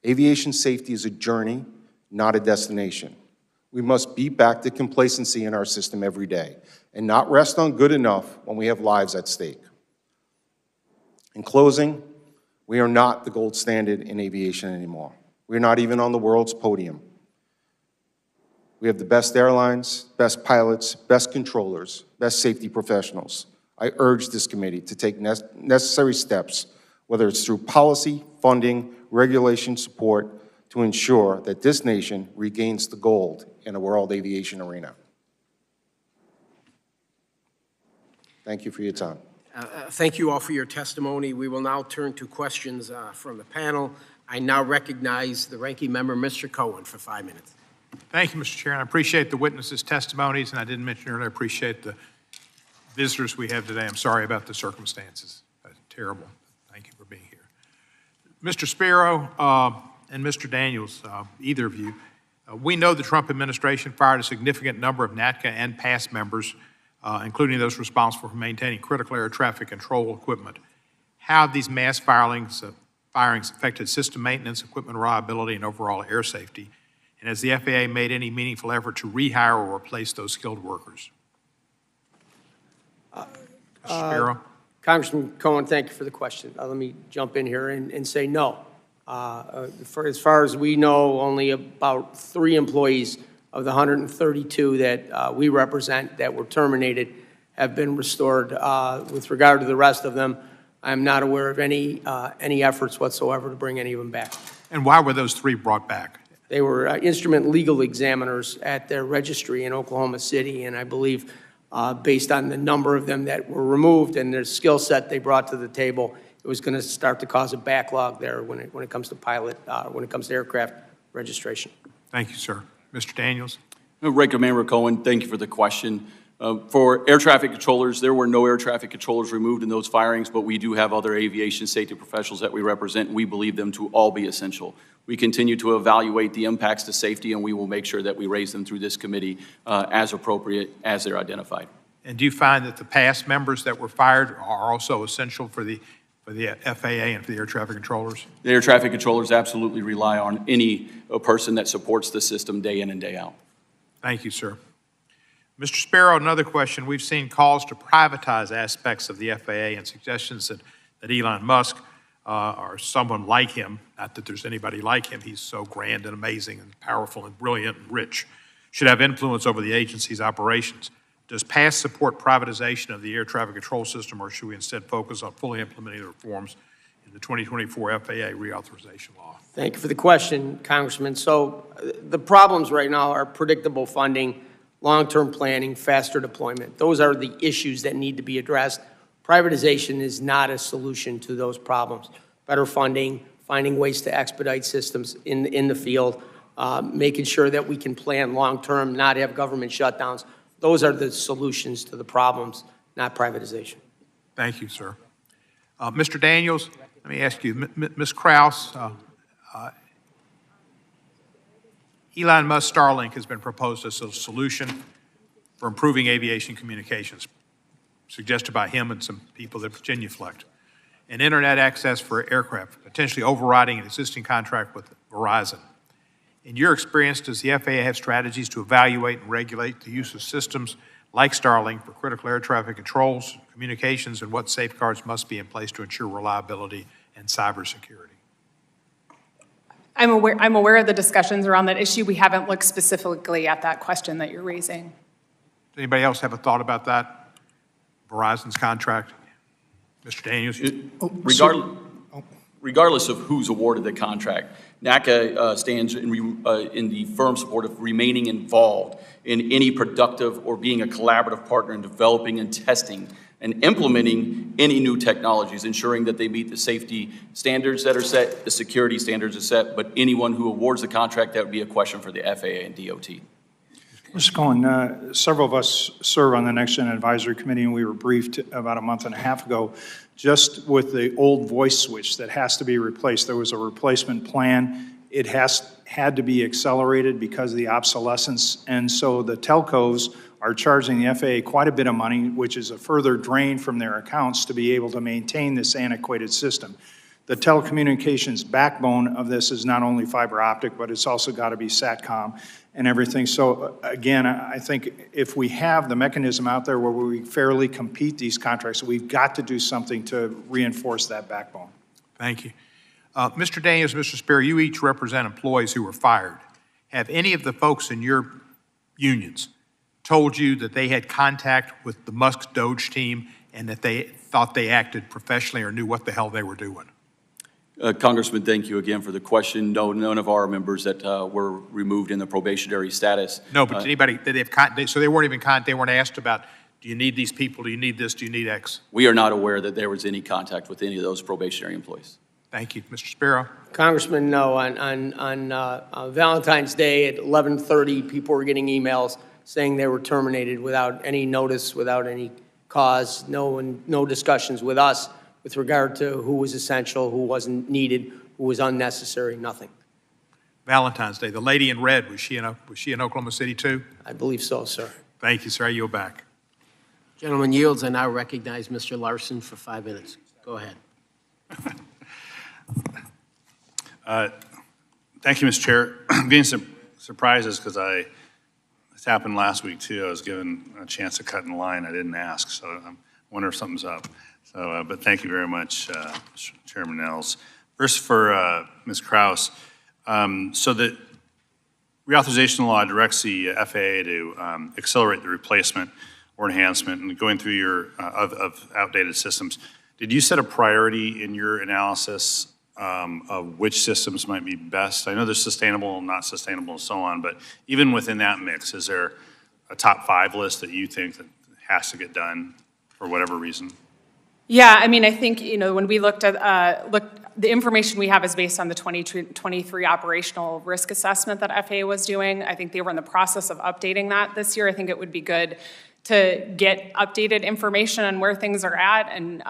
Aviation safety is a journey, not a destination. We must beat back the complacency in our system every day and not rest on good enough when we have lives at stake. In closing, we are not the gold standard in aviation anymore. We're not even on the world's podium. We have the best airlines, best pilots, best controllers, best safety professionals. I urge this committee to take necessary steps, whether it's through policy, funding, regulation support, to ensure that this nation regains the gold in the world aviation arena. Thank you for your time. Thank you all for your testimony. We will now turn to questions from the panel. I now recognize the ranking member, Mr. Cohen, for 5 minutes. Thank you, Mr. Chair, and I appreciate the witnesses' testimonies, and I didn't mention earlier, I appreciate the visitors we have today. I'm sorry about the circumstances. Terrible. Thank you for being here. Mr. Spiro and Mr. Daniels, either of you, we know the Trump administration fired a significant number of NATCA and past members, including those responsible for maintaining critical air traffic control equipment. How have these mass firings affected system maintenance, equipment reliability, and overall air safety? And has the FAA made any meaningful effort to rehire or replace those skilled workers? Mr. Spiro? Congressman Cohen, thank you for the question. Let me jump in here and say no. As far as we know, only about 3 employees of the 132 that we represent that were terminated have been restored. With regard to the rest of them, I'm not aware of any efforts whatsoever to bring any of them back. And why were those 3 brought back? They were instrument legal examiners at their registry in Oklahoma City, and I believe based on the number of them that were removed and their skill set they brought to the table, it was going to start to cause a backlog there when it comes to when it comes to aircraft registration. Thank you, sir. Mr. Daniels? Ranking Member Cohen, thank you for the question. For air traffic controllers, there were no air traffic controllers removed in those firings, but we do have other aviation safety professionals that we represent, and we believe them to all be essential. We continue to evaluate the impacts to safety, and we will make sure that we raise them through this committee as appropriate as they're identified. And do you find that the past members that were fired are also essential for the FAA and for the air traffic controllers? The air traffic controllers absolutely rely on any person that supports the system day in and day out. Thank you, sir. Mr. Spiro, another question. We've seen calls to privatize aspects of the FAA and suggestions that Elon Musk or someone like him, not that there's anybody like him, he's so grand and amazing and powerful and brilliant and rich, should have influence over the agency's operations. Does PASS support privatization of the air traffic control system, or should we instead focus on fully implementing the reforms in the 2024 FAA reauthorization law? Thank you for the question, Congressman. So the problems right now are predictable funding, long-term planning, faster deployment. Those are the issues that need to be addressed. Privatization is not a solution to those problems. Better funding, finding ways to expedite systems in the field, making sure that we can plan long-term, not have government shutdowns. Those are the solutions to the problems, not privatization. Thank you, sir. Mr. Daniels, let me ask you, Ms. Krause, Elon Musk Starlink has been proposed as a solution for improving aviation communications, suggested by him and some people at Genuflect, and internet access for aircraft, potentially overriding an existing contract with Verizon. In your experience, does the FAA have strategies to evaluate and regulate the use of systems like Starlink for critical air traffic controls, communications, and what safeguards must be in place to ensure reliability and cybersecurity? I'm aware of the discussions around that issue. We haven't looked specifically at that question that you're raising. Does anybody else have a thought about that? Verizon's contract? Mr. Daniels? Regardless of who's awarded the contract, NACA stands in the firm support of remaining involved in any productive or being a collaborative partner in developing and testing and implementing any new technologies, ensuring that they meet the safety standards that are set, the security standards are set, but anyone who awards the contract, that would be a question for the FAA and DOT. Mr. Cohen, several of us serve on the Next Gen Advisory Committee, and we were briefed about a month and a half ago just with the old voice switch that has to be replaced. There was a replacement plan. It had to be accelerated because of the obsolescence, and so the telcos are charging the FAA quite a bit of money, which is a further drain from their accounts to be able to maintain this antiquated system. The telecommunications backbone of this is not only fiber optic, but it's also got to be SATCOM and everything. So again, I think if we have the mechanism out there where we fairly compete these contracts, we've got to do something to reinforce that backbone. Thank you. Mr. Daniels, Mr. Spear, you each represent employees who were fired. Have any of the folks in your unions told you that they had contact with the Musk Doge team and that they thought they acted professionally or knew what the hell they were doing? Congressman, thank you again for the question. No, none of our members that were removed in the probationary status. No, but anybody that so they weren't even they weren't asked about, do you need these people? Do you need this? Do you need X? We are not aware that there was any contact with any of those probationary employees. Thank you. Mr. Spiro? Congressman, no, on Valentine's Day at 11:30, people were getting emails saying they were terminated without any notice, without any cause, no discussions with us with regard to who was essential, who wasn't needed, who was unnecessary, nothing. Valentine's Day. The lady in red, was she in Oklahoma City too? I believe so, sir. Thank you, sir. I yield back. Gentleman yields, and I recognize Mr. Larson for 5 minutes. Go ahead. Thank you, Mr. Chair. I'm getting some surprises because this happened last week too. I was given a chance to cut in line. I didn't ask, so I wonder if something's up. So, but thank you very much, Chairman Nels. First for Ms. Kraus. So the reauthorization law directs the FAA to accelerate the replacement or enhancement, and going through your of outdated systems. Did you set a priority in your analysis of which systems might be best? I know there's sustainable, not sustainable, and so on, but even within that mix, is there a top 5 list that you think that has to get done for whatever reason? Yeah, I mean, I think, when we looked at, the information we have is based on the 2023 operational risk assessment that FAA was doing. I think they were in the process of updating that this year. I think it would be good to get updated information on where things are at and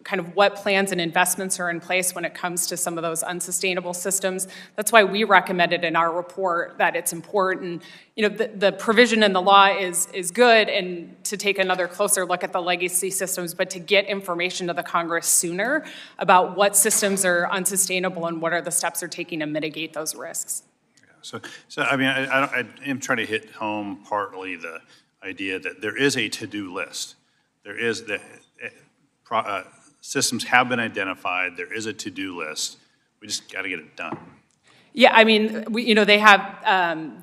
kind of what plans and investments are in place when it comes to some of those unsustainable systems. That's why we recommended in our report that it's important. The provision in the law is good, and to take another closer look at the legacy systems, but to get information to the Congress sooner about what systems are unsustainable and what are the steps they're taking to mitigate those risks. Yeah, so I mean, I am trying to hit home partly the idea that there is a to-do list. There is systems have been identified. There is a to-do list. We just got to get it done. Yeah, I mean, they have,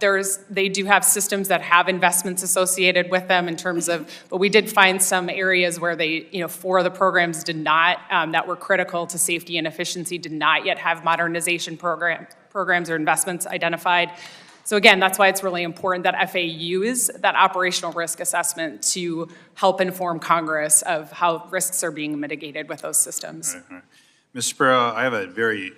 they do have systems that have investments associated with them in terms of, but we did find some areas where they, 4 of the programs did not, that were critical to safety and efficiency, did not yet have modernization programs or investments identified. So again, that's why it's really important that FAA use that operational risk assessment to help inform Congress of how risks are being mitigated with those systems. Right. Ms. Spiro, I have a very,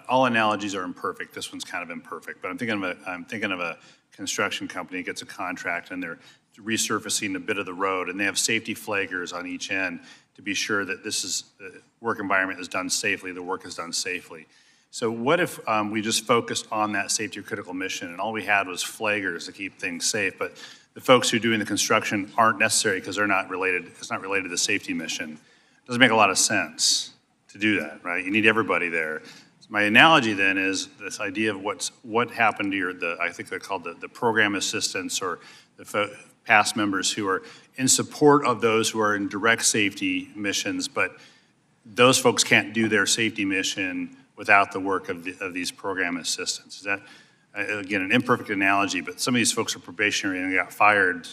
all analogies are imperfect. This one's kind of imperfect, but I'm thinking of a construction company that gets a contract and they're resurfacing a bit of the road, and they have safety flaggers on each end to be sure that the work environment is done safely, the work is done safely. So what if we just focused on that safety or critical mission and all we had was flaggers to keep things safe, but the folks who are doing the construction aren't necessary because they're not related, it's not related to the safety mission. It doesn't make a lot of sense to do that, right? You need everybody there. So my analogy then is this idea of what happened to I think they're called the program assistants or the past members who are in support of those who are in direct safety missions, but those folks can't do their safety mission without the work of these program assistants. Is that, again, an imperfect analogy, but some of these folks are probationary and they got fired,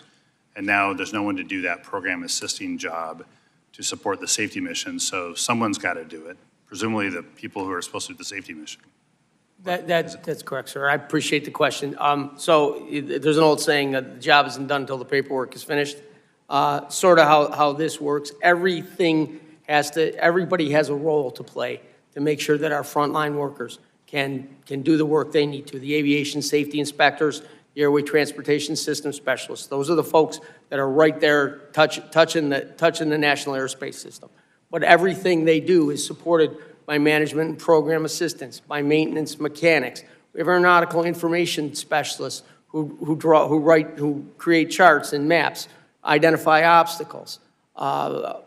and now there's no one to do that program assisting job to support the safety mission, so someone's got to do it, presumably the people who are supposed to do the safety mission. That's correct, sir. I appreciate the question. So there's an old saying, the job isn't done until the paperwork is finished. Sort of how this works, everybody has a role to play to make sure that our frontline workers can do the work they need to. The aviation safety inspectors, the airway transportation system specialists, those are the folks that are right there touching the national airspace system. But everything they do is supported by management and program assistants, by maintenance mechanics. We have aeronautical information specialists who create charts and maps, identify obstacles.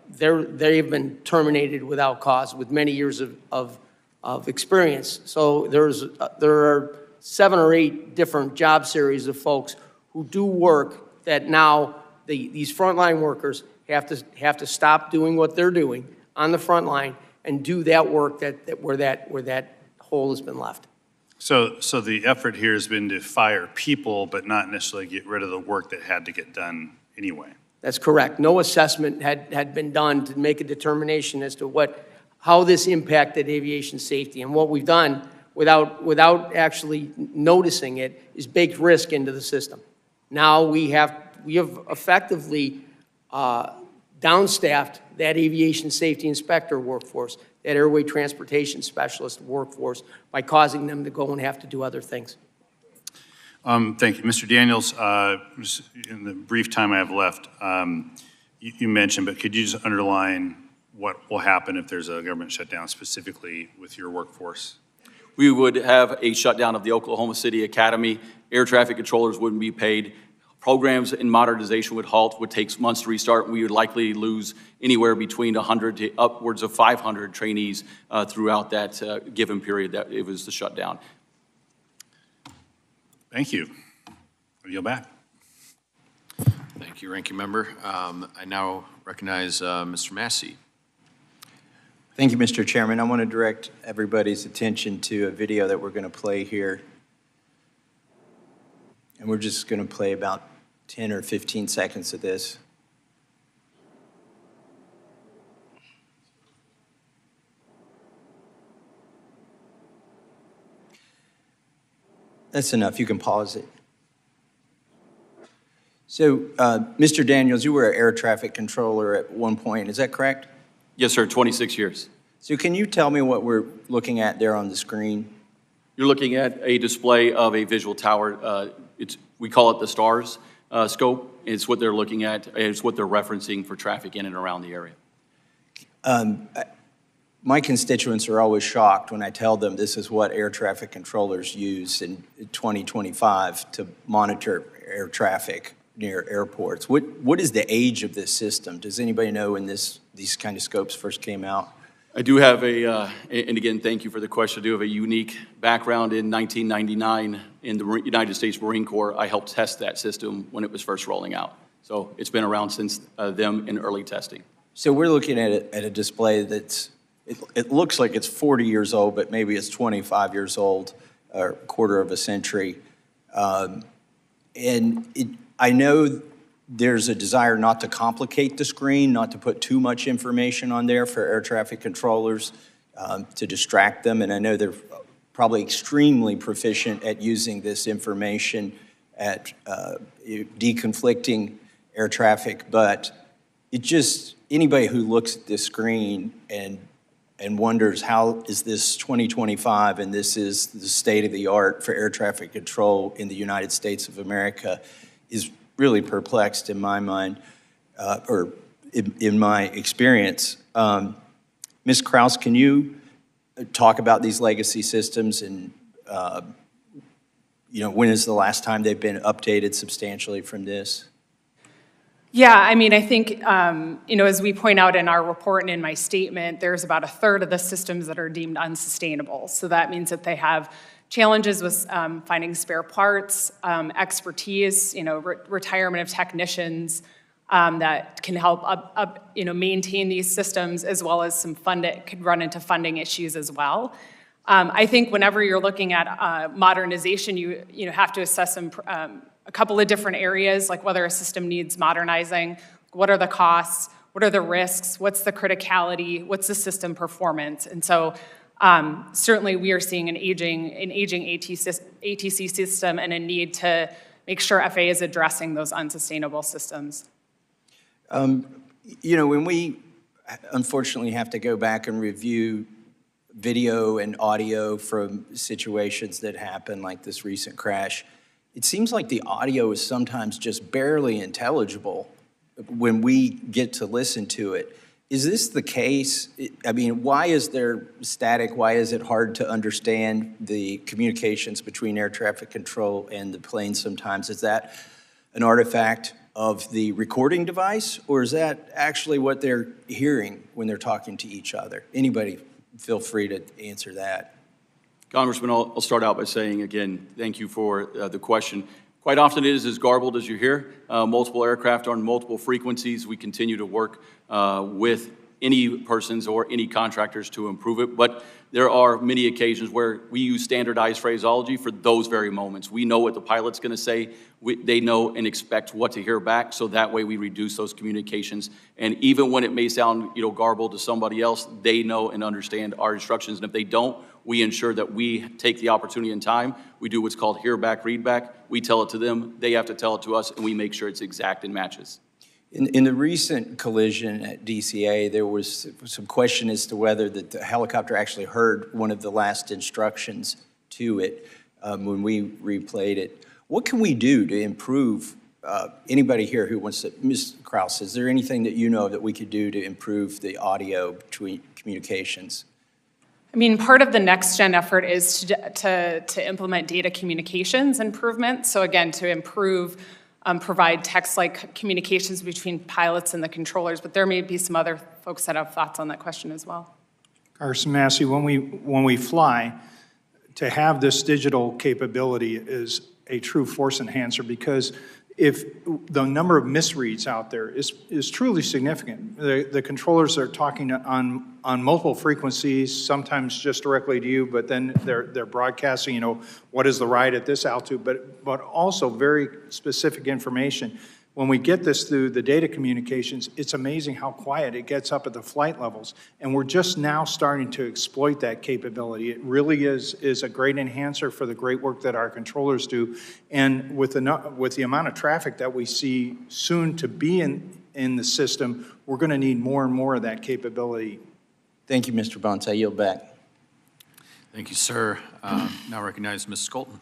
They've been terminated without cause with many years of experience. So there are 7 or 8 different job series of folks who do work that now these frontline workers have to stop doing what they're doing on the front line and do that work where that hole has been left. So the effort here has been to fire people, but not necessarily get rid of the work that had to get done anyway. That's correct. No assessment had been done to make a determination as to how this impacted aviation safety. And what we've done, without actually noticing it, is baked risk into the system. Now we have effectively downstaffed that aviation safety inspector workforce that airway transportation specialist workforce by causing them to go and have to do other things. Thank you. Mr. Daniels, in the brief time I have left, you mentioned, but could you just underline what will happen if there's a government shutdown specifically with your workforce? We would have a shutdown of the Oklahoma City Academy. Air traffic controllers wouldn't be paid. Programs in modernization would halt, would take months to restart. We would likely lose anywhere between 100 to upwards of 500 trainees throughout that given period that it was the shutdown. Thank you. I'll yield back. Thank you, Ranking Member. I now recognize Mr. Massey. Thank you, Mr. Chairman. I want to direct everybody's attention to a video that we're going to play here. And we're just going to play about 10 or 15 seconds of this. That's enough. You can pause it. So, Mr. Daniels, you were an air traffic controller at one point. Is that correct? Yes, sir, 26 years. So can you tell me what we're looking at there on the screen? You're looking at a display of a visual tower. We call it the STARS scope. It's what they're looking at. It's what they're referencing for traffic in and around the area. My constituents are always shocked when I tell them this is what air traffic controllers use in 2025 to monitor air traffic near airports. What is the age of this system? Does anybody know when these kind of scopes first came out? I do have and again, thank you for the question. I do have a unique background in 1999 in the United States Marine Corps. I helped test that system when it was first rolling out. So it's been around since them in early testing. So we're looking at a display that's, it looks like it's 40 years old, but maybe it's 25 years old, or a quarter of a century. I know there's a desire not to complicate the screen, not to put too much information on there for air traffic controllers to distract them. And I know they're probably extremely proficient at using this information at deconflicting air traffic. But it just, anybody who looks at this screen and wonders how is this 2025 and this is the state of the art for air traffic control in the United States of America is really perplexed in my mind, or in my experience. Ms. Kraus, can you talk about these legacy systems and, when is the last time they've been updated substantially from this? Yeah, I mean, I think, as we point out in our report and in my statement, there's about a third of the systems that are deemed unsustainable. So that means that they have challenges with finding spare parts, expertise, retirement of technicians that can help maintain these systems, as well as some could run into funding issues as well. I think whenever you're looking at modernization, you have to assess a couple of different areas, like whether a system needs modernizing, what are the costs, what are the risks, what's the criticality, what's the system performance, and so. Certainly, we are seeing an aging ATC system and a need to make sure FAA is addressing those unsustainable systems. When we unfortunately have to go back and review video and audio from situations that happen, like this recent crash, it seems like the audio is sometimes just barely intelligible when we get to listen to it. Is this the case? I mean, why is there static? Why is it hard to understand the communications between air traffic control and the plane sometimes? Is that an artifact of the recording device, or is that actually what they're hearing when they're talking to each other? Anybody feel free to answer that. Congressman, I'll start out by saying, again, thank you for the question. Quite often it is as garbled as you hear. Multiple aircraft on multiple frequencies. We continue to work with any persons or any contractors to improve it, but there are many occasions where we use standardized phraseology for those very moments. We know what the pilot's going to say. They know and expect what to hear back, so that way we reduce those communications. And even when it may sound garbled to somebody else, they know and understand our instructions, and if they don't, we ensure that we take the opportunity and time. We do what's called hear back, read back. We tell it to them, they have to tell it to us, and we make sure it's exact and matches. In the recent collision at DCA, there was some question as to whether the helicopter actually heard one of the last instructions to it when we replayed it. What can we do to improve, anybody here who wants to, Ms. Krause, is there anything that you know that we could do to improve the audio between communications? I mean, part of the next-gen effort is to implement data communications improvements. So again, to improve, provide text-like communications between pilots and the controllers. But there may be some other folks that have thoughts on that question as well. Carson Massey, when we fly, to have this digital capability is a true force enhancer, because if the number of misreads out there is truly significant. The controllers are talking on multiple frequencies, sometimes just directly to you, but then they're broadcasting, what is the ride at this altitude, but also very specific information. When we get this through the data communications, it's amazing how quiet it gets up at the flight levels. And we're just now starting to exploit that capability. It really is a great enhancer for the great work that our controllers do. And with the amount of traffic that we see soon to be in the system, we're going to need more and more of that capability. Thank you, Mr. Bunce. I yield back. Thank you, sir. Now recognize Ms. Scotto.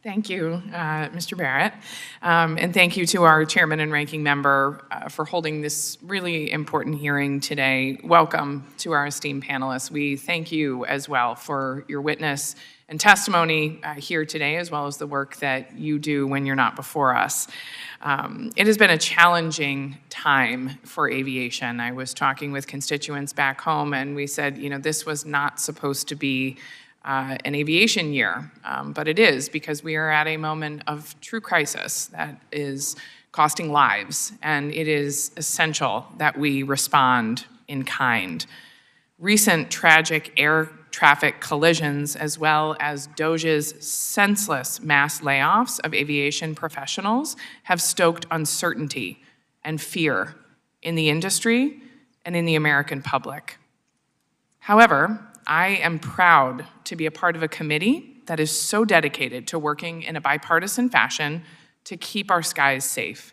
Thank you, Mr. Barrett. And thank you to our chairman and ranking member for holding this really important hearing today. Welcome to our esteemed panelists. We thank you as well for your witness and testimony here today, as well as the work that you do when you're not before us. It has been a challenging time for aviation. I was talking with constituents back home, and we said, this was not supposed to be an aviation year, but it is, because we are at a moment of true crisis that is costing lives, and it is essential that we respond in kind. Recent tragic air traffic collisions, as well as DOGE's senseless mass layoffs of aviation professionals, have stoked uncertainty and fear in the industry and in the American public. However, I am proud to be a part of a committee that is so dedicated to working in a bipartisan fashion to keep our skies safe.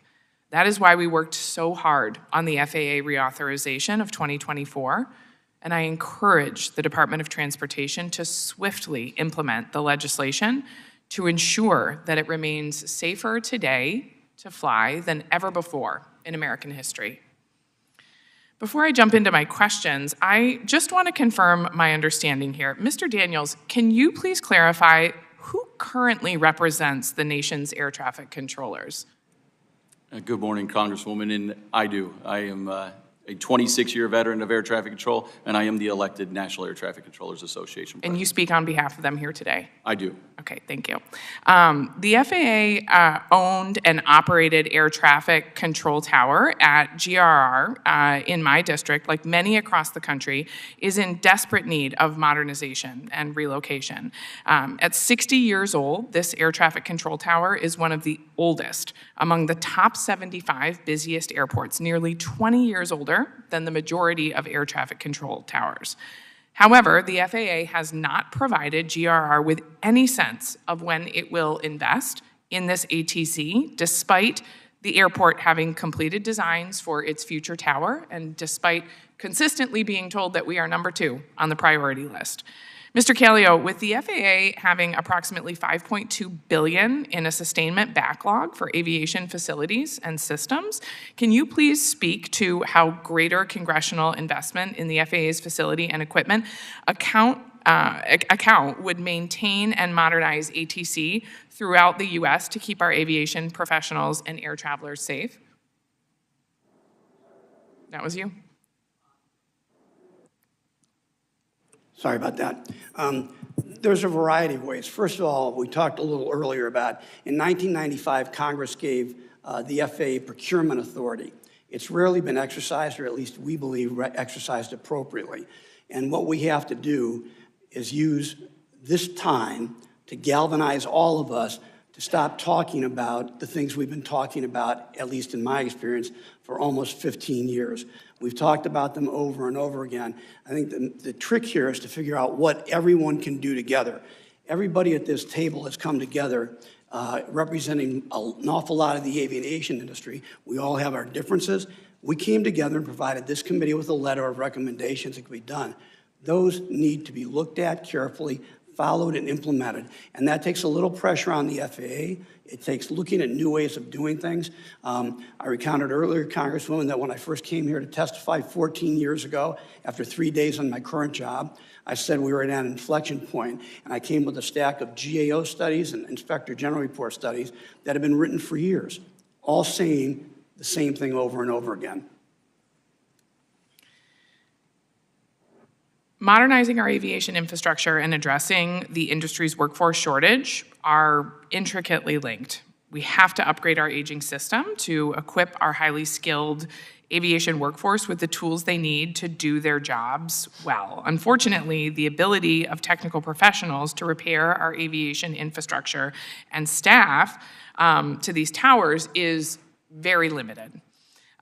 That is why we worked so hard on the FAA reauthorization of 2024, and I encourage the Department of Transportation to swiftly implement the legislation to ensure that it remains safer today to fly than ever before in American history. Before I jump into my questions, I just want to confirm my understanding here. Mr. Daniels, can you please clarify who currently represents the nation's air traffic controllers? Good morning, Congresswoman, and I do. I am a 26-year veteran of air traffic control, and I am the elected National Air Traffic Controllers Association president. And you speak on behalf of them here today? I do. Okay, thank you. The FAA owned and operated air traffic control tower at GRR in my district, like many across the country, is in desperate need of modernization and relocation. At 60 years old, this air traffic control tower is one of the oldest among the top 75 busiest airports, nearly 20 years older than the majority of air traffic control towers. However, the FAA has not provided GRR with any sense of when it will invest in this ATC, despite the airport having completed designs for its future tower and despite consistently being told that we are number 2 on the priority list. Mr. Callio, with the FAA having approximately $5.2 billion in a sustainment backlog for aviation facilities and systems, can you please speak to how greater congressional investment in the FAA's facility and equipment account would maintain and modernize ATC throughout the U.S. to keep our aviation professionals and air travelers safe? That was you. Sorry about that. There's a variety of ways. First of all, we talked a little earlier about, in 1995, Congress gave the FAA procurement authority. It's rarely been exercised, or at least we believe exercised appropriately. And what we have to do is use this time to galvanize all of us to stop talking about the things we've been talking about, at least in my experience, for almost 15 years. We've talked about them over and over again. I think the trick here is to figure out what everyone can do together. Everybody at this table has come together representing an awful lot of the aviation industry. We all have our differences. We came together and provided this committee with a letter of recommendations that could be done. Those need to be looked at carefully, followed, and implemented. And that takes a little pressure on the FAA. It takes looking at new ways of doing things. I recounted earlier, Congresswoman, that when I first came here to testify 14 years ago, after 3 days on my current job, I said we were at an inflection point, and I came with a stack of GAO studies and Inspector General Report studies that have been written for years, all saying the same thing over and over again. Modernizing our aviation infrastructure and addressing the industry's workforce shortage are intricately linked. We have to upgrade our aging system to equip our highly skilled aviation workforce with the tools they need to do their jobs well. Unfortunately, the ability of technical professionals to repair our aviation infrastructure and staff to these towers is very limited.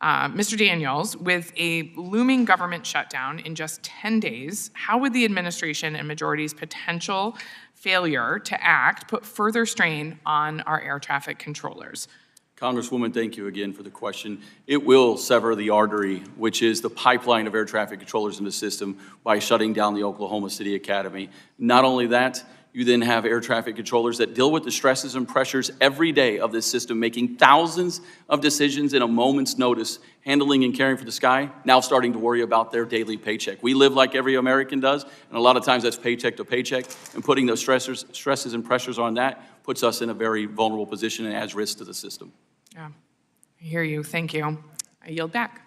Mr. Daniels, with a looming government shutdown in just 10 days, how would the administration and majority's potential failure to act put further strain on our air traffic controllers? Congresswoman, thank you again for the question. It will sever the artery, which is the pipeline of air traffic controllers in the system, by shutting down the Oklahoma City Academy. Not only that, you then have air traffic controllers that deal with the stresses and pressures every day of this system, making thousands of decisions in a moment's notice, handling and caring for the sky, now starting to worry about their daily paycheck. We live like every American does, and a lot of times that's paycheck to paycheck, and putting those stresses and pressures on that puts us in a very vulnerable position and adds risk to the system. Yeah, I hear you. Thank you. I yield back.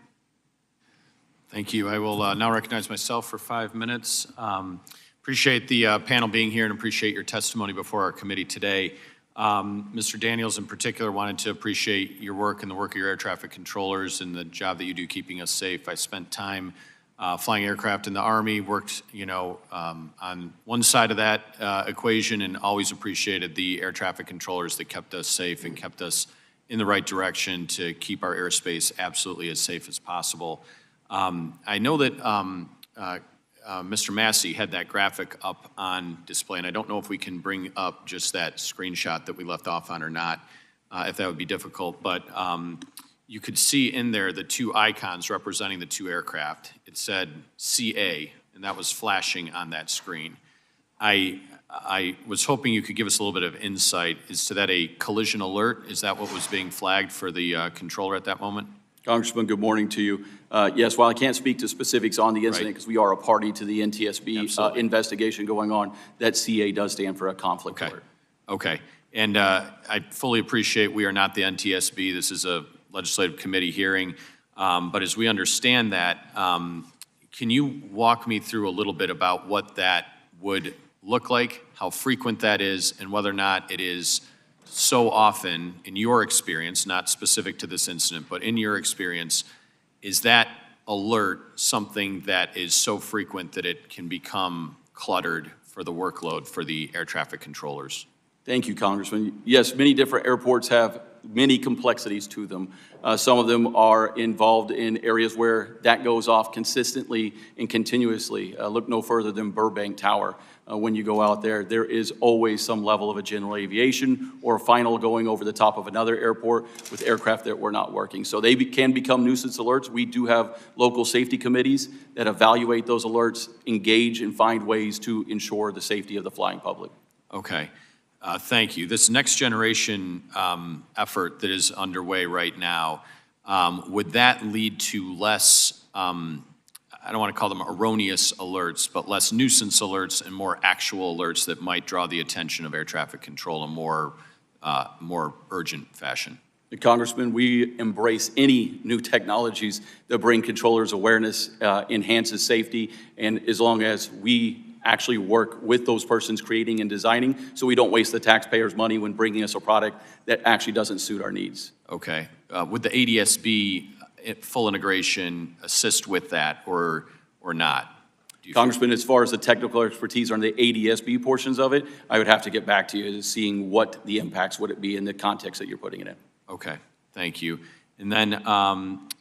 Thank you. I will now recognize myself for 5 minutes. Appreciate the panel being here and appreciate your testimony before our committee today. Mr. Daniels in particular wanted to appreciate your work and the work of your air traffic controllers and the job that you do keeping us safe. I spent time flying aircraft in the Army, worked, on one side of that equation, and always appreciated the air traffic controllers that kept us safe and kept us in the right direction to keep our airspace absolutely as safe as possible. I know that Mr. Massey had that graphic up on display, and I don't know if we can bring up just that screenshot that we left off on or not, if that would be difficult, but you could see in there the two icons representing the two aircraft. It said CA, and that was flashing on that screen. I was hoping you could give us a little bit of insight. Is to that a collision alert? Is that what was being flagged for the controller at that moment? Congressman, good morning to you. Yes, while I can't speak to specifics on the incident because we are a party to the NTSB investigation going on, that CA does stand for a conflict alert. Okay. And I fully appreciate we are not the NTSB. This is a legislative committee hearing. But as we understand that, can you walk me through a little bit about what that would look like, how frequent that is, and whether or not it is so often, in your experience, not specific to this incident, but in your experience, is that alert something that is so frequent that it can become cluttered for the workload for the air traffic controllers? Thank you, Congressman. Yes, many different airports have many complexities to them. Some of them are involved in areas where that goes off consistently and continuously. Look no further than Burbank Tower. When you go out there, there is always some level of a general aviation or a final going over the top of another airport with aircraft that were not working. So they can become nuisance alerts. We do have local safety committees that evaluate those alerts, engage, and find ways to ensure the safety of the flying public. Okay. Thank you. This next generation effort that is underway right now, would that lead to less, I don't want to call them erroneous alerts, but less nuisance alerts and more actual alerts that might draw the attention of air traffic control in more urgent fashion? Congressman, we embrace any new technologies that bring controllers awareness, enhances safety, and as long as we actually work with those persons creating and designing so we don't waste the taxpayers' money when bringing us a product that actually doesn't suit our needs. Okay. Would the ADSB full integration assist with that or not? Congressman, as far as the technical expertise on the ADSB portions of it, I would have to get back to you seeing what the impacts would it be in the context that you're putting it in. Okay, thank you. And then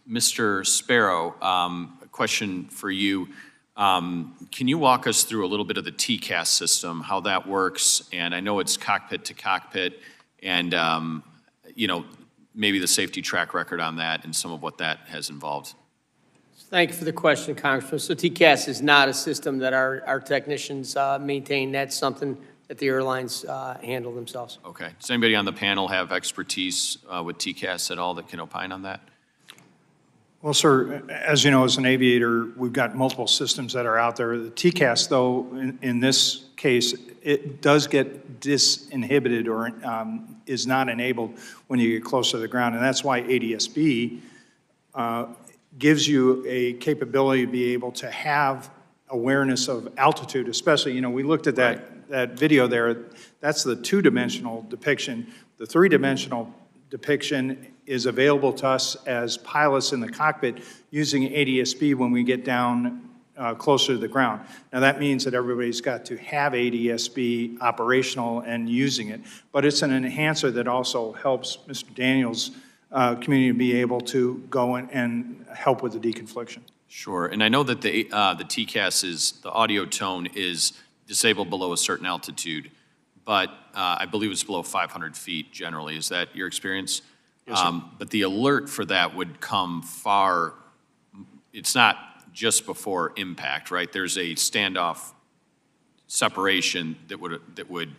Mr. Sparrow, a question for you. Can you walk us through a little bit of the TCAS system, how that works? And I know it's cockpit to cockpit. and, maybe the safety track record on that and some of what that has involved. Thank you for the question, Congressman. So TCAS is not a system that our technicians maintain. That's something that the airlines handle themselves. Okay. Does anybody on the panel have expertise with TCAS at all that can opine on that? Well, sir, as you know, as an aviator, we've got multiple systems that are out there. The TCAS, though, in this case, it does get disinhibited or is not enabled when you get close to the ground, and that's why ADS-B gives you a capability to be able to have awareness of altitude, especially, we looked at that video there. That's the two-dimensional depiction. The three-dimensional depiction is available to us as pilots in the cockpit using ADS-B when we get down closer to the ground. Now, that means that everybody's got to have ADS-B operational and using it, but it's an enhancer that also helps Mr. Daniels' community be able to go and help with the deconfliction. Sure, and I know that the TCAS the audio tone is disabled below a certain altitude, but I believe it's below 500 feet generally. Is that your experience? Yes, sir. But the alert for that would come it's not just before impact, right? There's a standoff separation that would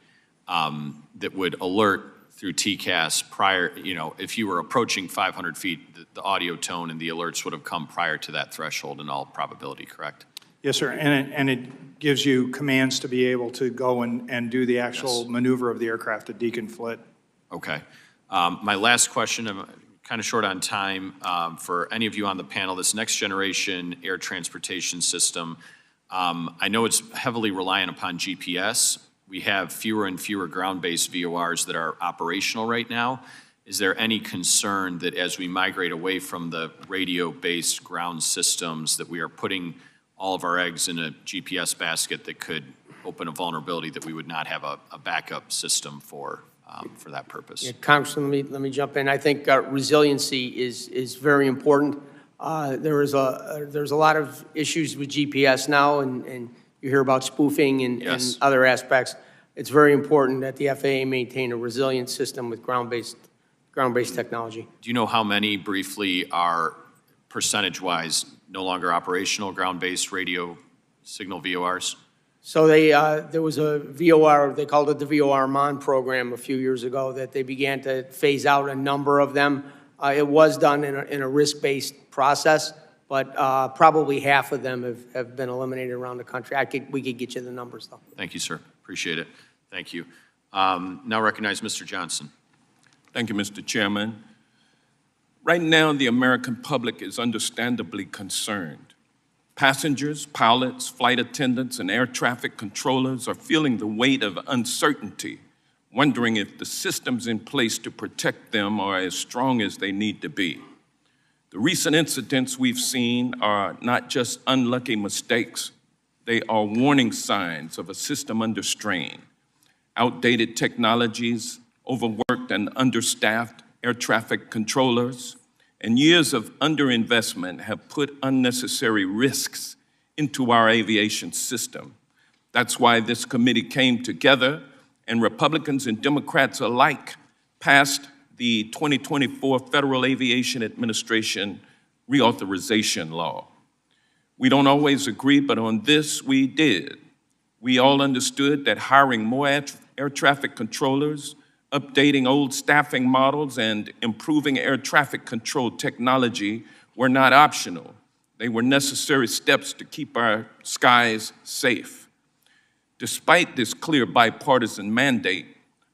alert through TCAS prior, if you were approaching 500 feet, the audio tone and the alerts would have come prior to that threshold in all probability, correct? Yes, sir, and it gives you commands to be able to go and do the actual maneuver of the aircraft to deconflict. Okay. My last question, I'm kind of short on time, for any of you on the panel, this next generation air transportation system, I know it's heavily reliant upon GPS. We have fewer and fewer ground-based VORs that are operational right now. Is there any concern that as we migrate away from the radio-based ground systems that we are putting all of our eggs in a GPS basket that could open a vulnerability that we would not have a backup system for that purpose? Yeah, Congressman, let me jump in. I think resiliency is very important. There's a lot of issues with GPS now, and you hear about spoofing and other aspects. It's very important that the FAA maintain a resilient system with ground-based technology. Do you know how many briefly are percentage-wise no longer operational ground-based radio signal VORs? So there was a VOR, they called it the VOR MON program a few years ago, that they began to phase out a number of them. It was done in a risk-based process, but probably half of them have been eliminated around the country. We could get you the numbers, though. Thank you, sir. Appreciate it. Thank you. Now recognize Mr. Johnson. Thank you, Mr. Chairman. Right now, the American public is understandably concerned. Passengers, pilots, flight attendants, and air traffic controllers are feeling the weight of uncertainty, wondering if the systems in place to protect them are as strong as they need to be. The recent incidents we've seen are not just unlucky mistakes, they are warning signs of a system under strain. Outdated technologies, overworked and understaffed air traffic controllers, and years of underinvestment have put unnecessary risks into our aviation system. That's why this committee came together, and Republicans and Democrats alike passed the 2024 Federal Aviation Administration Reauthorization Law. We don't always agree, but on this we did. We all understood that hiring more air traffic controllers, updating old staffing models, and improving air traffic control technology were not optional. They were necessary steps to keep our skies safe. Despite this clear bipartisan mandate,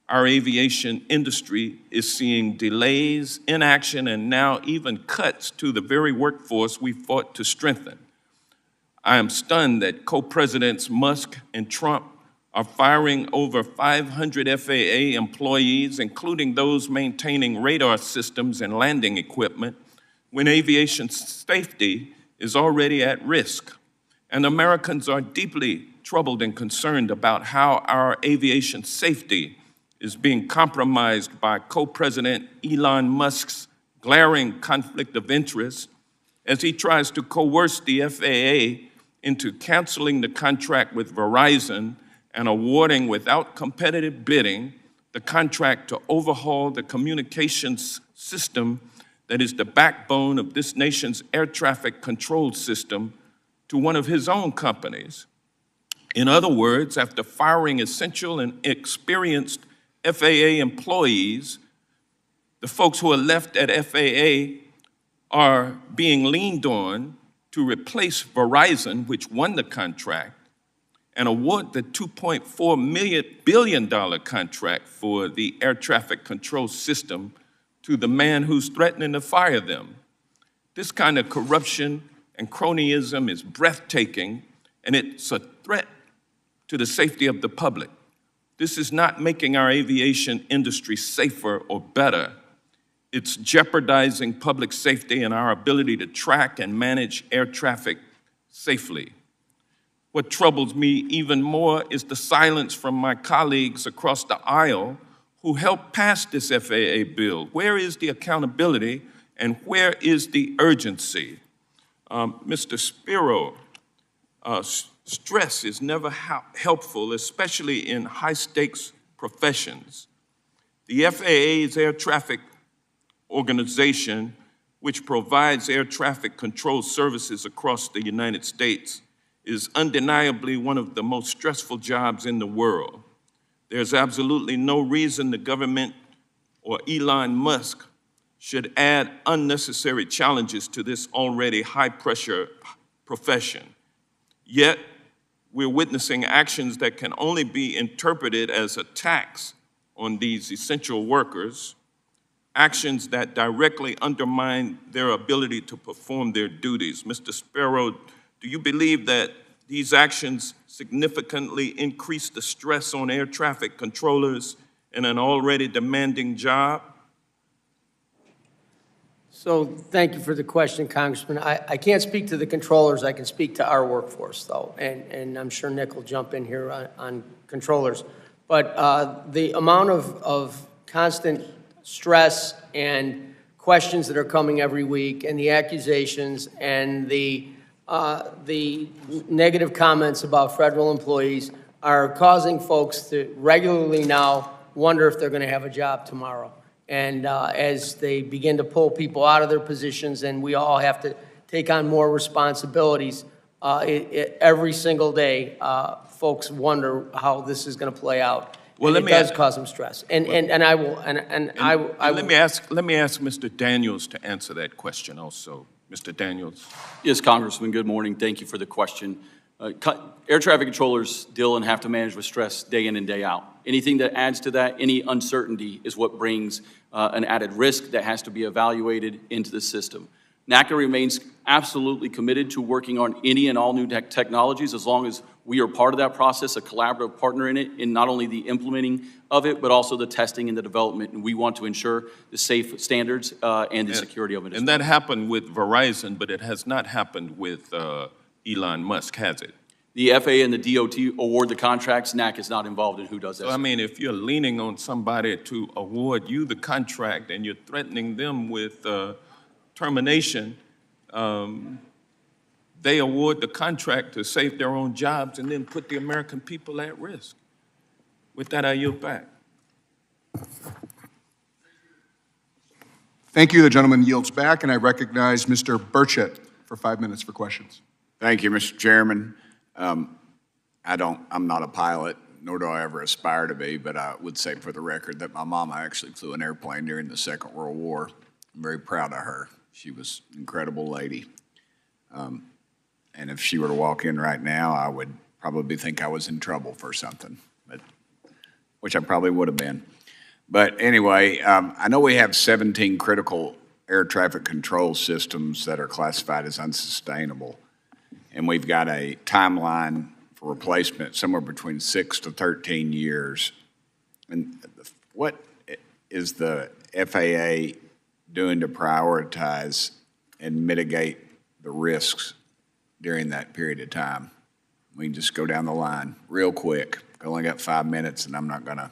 our aviation industry is seeing delays, inaction, and now even cuts to the very workforce we fought to strengthen. I am stunned that co-presidents Musk and Trump are firing over 500 FAA employees, including those maintaining radar systems and landing equipment, when aviation safety is already at risk. And Americans are deeply troubled and concerned about how our aviation safety is being compromised by co-president Elon Musk's glaring conflict of interest as he tries to coerce the FAA into canceling the contract with Verizon and awarding without competitive bidding the contract to overhaul the communications system that is the backbone of this nation's air traffic control system to one of his own companies. In other words, after firing essential and experienced FAA employees, the folks who are left at FAA are being leaned on to replace Verizon, which won the contract, and award the $2.4 billion contract for the air traffic control system to the man who's threatening to fire them. This kind of corruption and cronyism is breathtaking, and it's a threat to the safety of the public. This is not making our aviation industry safer or better. It's jeopardizing public safety and our ability to track and manage air traffic safely. What troubles me even more is the silence from my colleagues across the aisle who helped pass this FAA bill. Where is the accountability and where is the urgency? Mr. Spiro, stress is never helpful, especially in high-stakes professions. The FAA's air traffic organization, which provides air traffic control services across the United States, is undeniably one of the most stressful jobs in the world. There's absolutely no reason the government or Elon Musk should add unnecessary challenges to this already high-pressure profession. Yet, we're witnessing actions that can only be interpreted as a tax on these essential workers, actions that directly undermine their ability to perform their duties. Mr. Sparrow, do you believe that these actions significantly increase the stress on air traffic controllers in an already demanding job? So thank you for the question, Congressman. I can't speak to the controllers. I can speak to our workforce, though, and I'm sure Nick will jump in here on controllers. But the amount of constant stress and questions that are coming every week, and the accusations and the negative comments about federal employees are causing folks to regularly now wonder if they're going to have a job tomorrow. And as they begin to pull people out of their positions and we all have to take on more responsibilities, every single day, folks wonder how this is going to play out. Well, it does cause them stress. Let me ask Mr. Daniels to answer that question also. Mr. Daniels. Yes, Congressman, good morning. Thank you for the question. Air traffic controllers deal and have to manage with stress day in and day out. Anything that adds to that, any uncertainty, is what brings an added risk that has to be evaluated into the system. NACA remains absolutely committed to working on any and all new technologies as long as we are part of that process, a collaborative partner in it, in not only the implementing of it, but also the testing and the development. And we want to ensure the safe standards and the security of it as well. And that happened with Verizon, but it has not happened with Elon Musk, has it? The FAA and the DOT award the contracts. NAC is not involved in who does that. So, I mean, if you're leaning on somebody to award you the contract and you're threatening them with termination, they award the contract to save their own jobs and then put the American people at risk. With that, I yield back. Thank you. The gentleman yields back, and I recognize Mr. Burchett for 5 minutes for questions. Thank you, Mr. Chairman. I'm not a pilot, nor do I ever aspire to be, but I would say for the record that my mama actually flew an airplane during the Second World War. I'm very proud of her. She was an incredible lady. And if she were to walk in right now, I would probably think I was in trouble for something, which I probably would have been. But anyway, I know we have 17 critical air traffic control systems that are classified as unsustainable. And we've got a timeline for replacement somewhere between 6 to 13 years. And what is the FAA doing to prioritize and mitigate the risks during that period of time? We can just go down the line real quick. I only got 5 minutes, and I'm not going to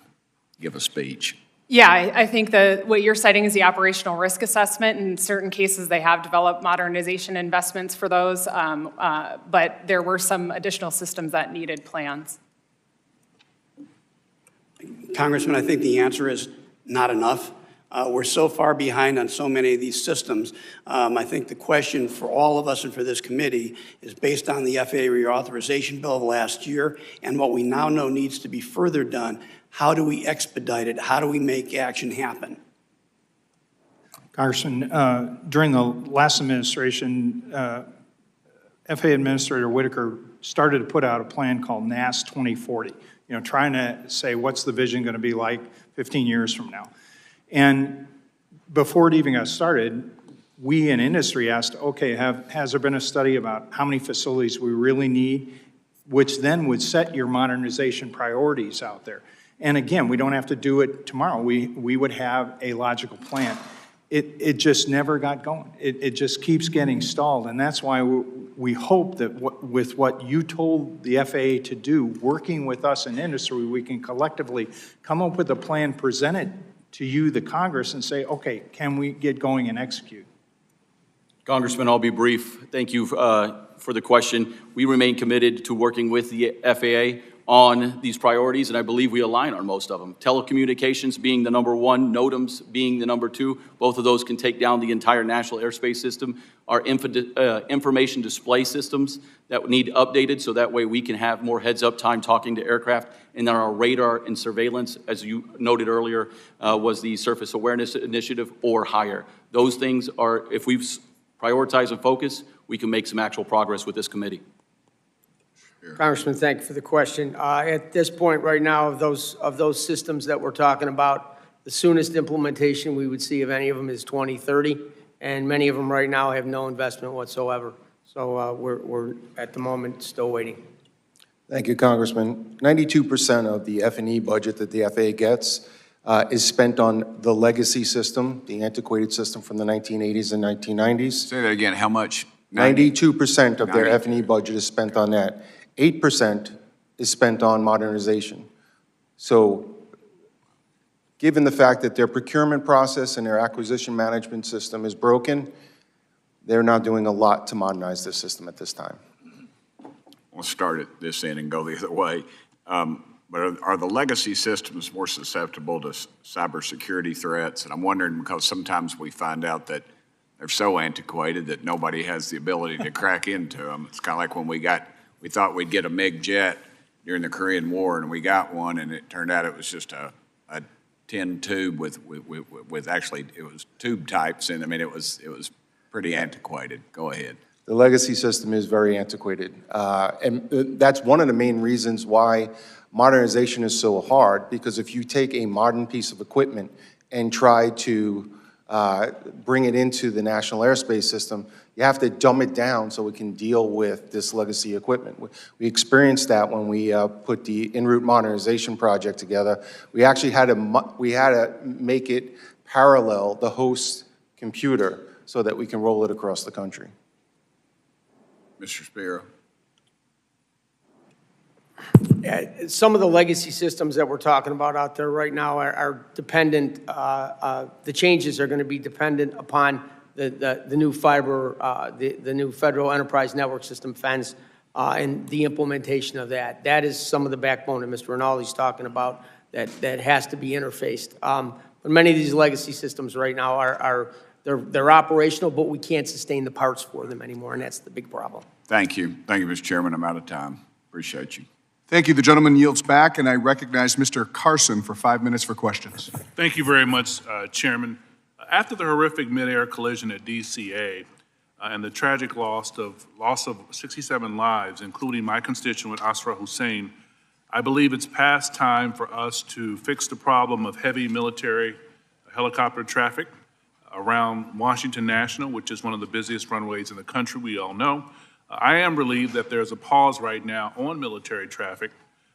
give a speech. Yeah, I think what you're citing is the operational risk assessment. In certain cases, they have developed modernization investments for those, but there were some additional systems that needed plans. Congressman, I think the answer is not enough. We're so far behind on so many of these systems. I think the question for all of us and for this committee is based on the FAA reauthorization bill of last year and what we now know needs to be further done. How do we expedite it? How do we make action happen? Congressman, during the last administration, FAA Administrator Whitaker started to put out a plan called NAS 2040, trying to say what's the vision going to be like 15 years from now. And before it even got started, we in industry asked, okay, has there been a study about how many facilities we really need, which then would set your modernization priorities out there. And again, we don't have to do it tomorrow. We would have a logical plan. It just never got going. It just keeps getting stalled, and that's why we hope that with what you told the FAA to do, working with us in industry, we can collectively come up with a plan, present it to you, the Congress, and say, okay, can we get going and execute? Congressman, I'll be brief. Thank you for the question. We remain committed to working with the FAA on these priorities, and I believe we align on most of them. Telecommunications being the number one, NOTAMs being the number two. Both of those can take down the entire national airspace system. Our information display systems that need updated so that way we can have more heads-up time talking to aircraft. And then our radar and surveillance, as you noted earlier, was the Surface Awareness Initiative or higher. Those things are, if we prioritize and focus, we can make some actual progress with this committee. Congressman, thank you for the question. At this point right now, of those systems that we're talking about, the soonest implementation we would see of any of them is 2030, and many of them right now have no investment whatsoever. So we're at the moment still waiting. Thank you, Congressman. 92% of the F&E budget that the FAA gets is spent on the legacy system, the antiquated system from the 1980s and 1990s. Say that again, how much? 92% of their F&E budget is spent on that. 8% is spent on modernization. So given the fact that their procurement process and their acquisition management system is broken, they're not doing a lot to modernize this system at this time. We'll start at this end and go the other way. But are the legacy systems more susceptible to cybersecurity threats? And I'm wondering because sometimes we find out that they're so antiquated that nobody has the ability to crack into them. It's kind of like when we thought we'd get a MiG jet during the Korean War, and we got one, and it turned out it was just a tin tube with actually, it was tube types, and I mean, it was pretty antiquated. Go ahead. The legacy system is very antiquated. And that's one of the main reasons why modernization is so hard, because if you take a modern piece of equipment and try to bring it into the national airspace system, you have to dumb it down so it can deal with this legacy equipment. We experienced that when we put the en route modernization project together. We actually had to make it parallel the host computer so that we can roll it across the country. Mr. Spiro. Some of the legacy systems that we're talking about out there right now are dependent, the changes are going to be dependent upon the new fiber, the new Federal Enterprise Network System, FENS, and the implementation of that. That is some of the backbone that Mr. Rinaldi's talking about that has to be interfaced. But many of these legacy systems right now they're operational, but we can't sustain the parts for them anymore, and that's the big problem. Thank you. Thank you, Mr. Chairman. I'm out of time. Appreciate you. Thank you. The gentleman yields back, and I recognize Mr. Carson for 5 minutes for questions. Thank you very much, Chairman. After the horrific mid-air collision at DCA and the tragic loss of 67 lives, including my constituent Asra Hussein, I believe it's past time for us to fix the problem of heavy military helicopter traffic around Washington National, which is one of the busiest runways in the country, we all know. I am relieved that there's a pause right now on military traffic,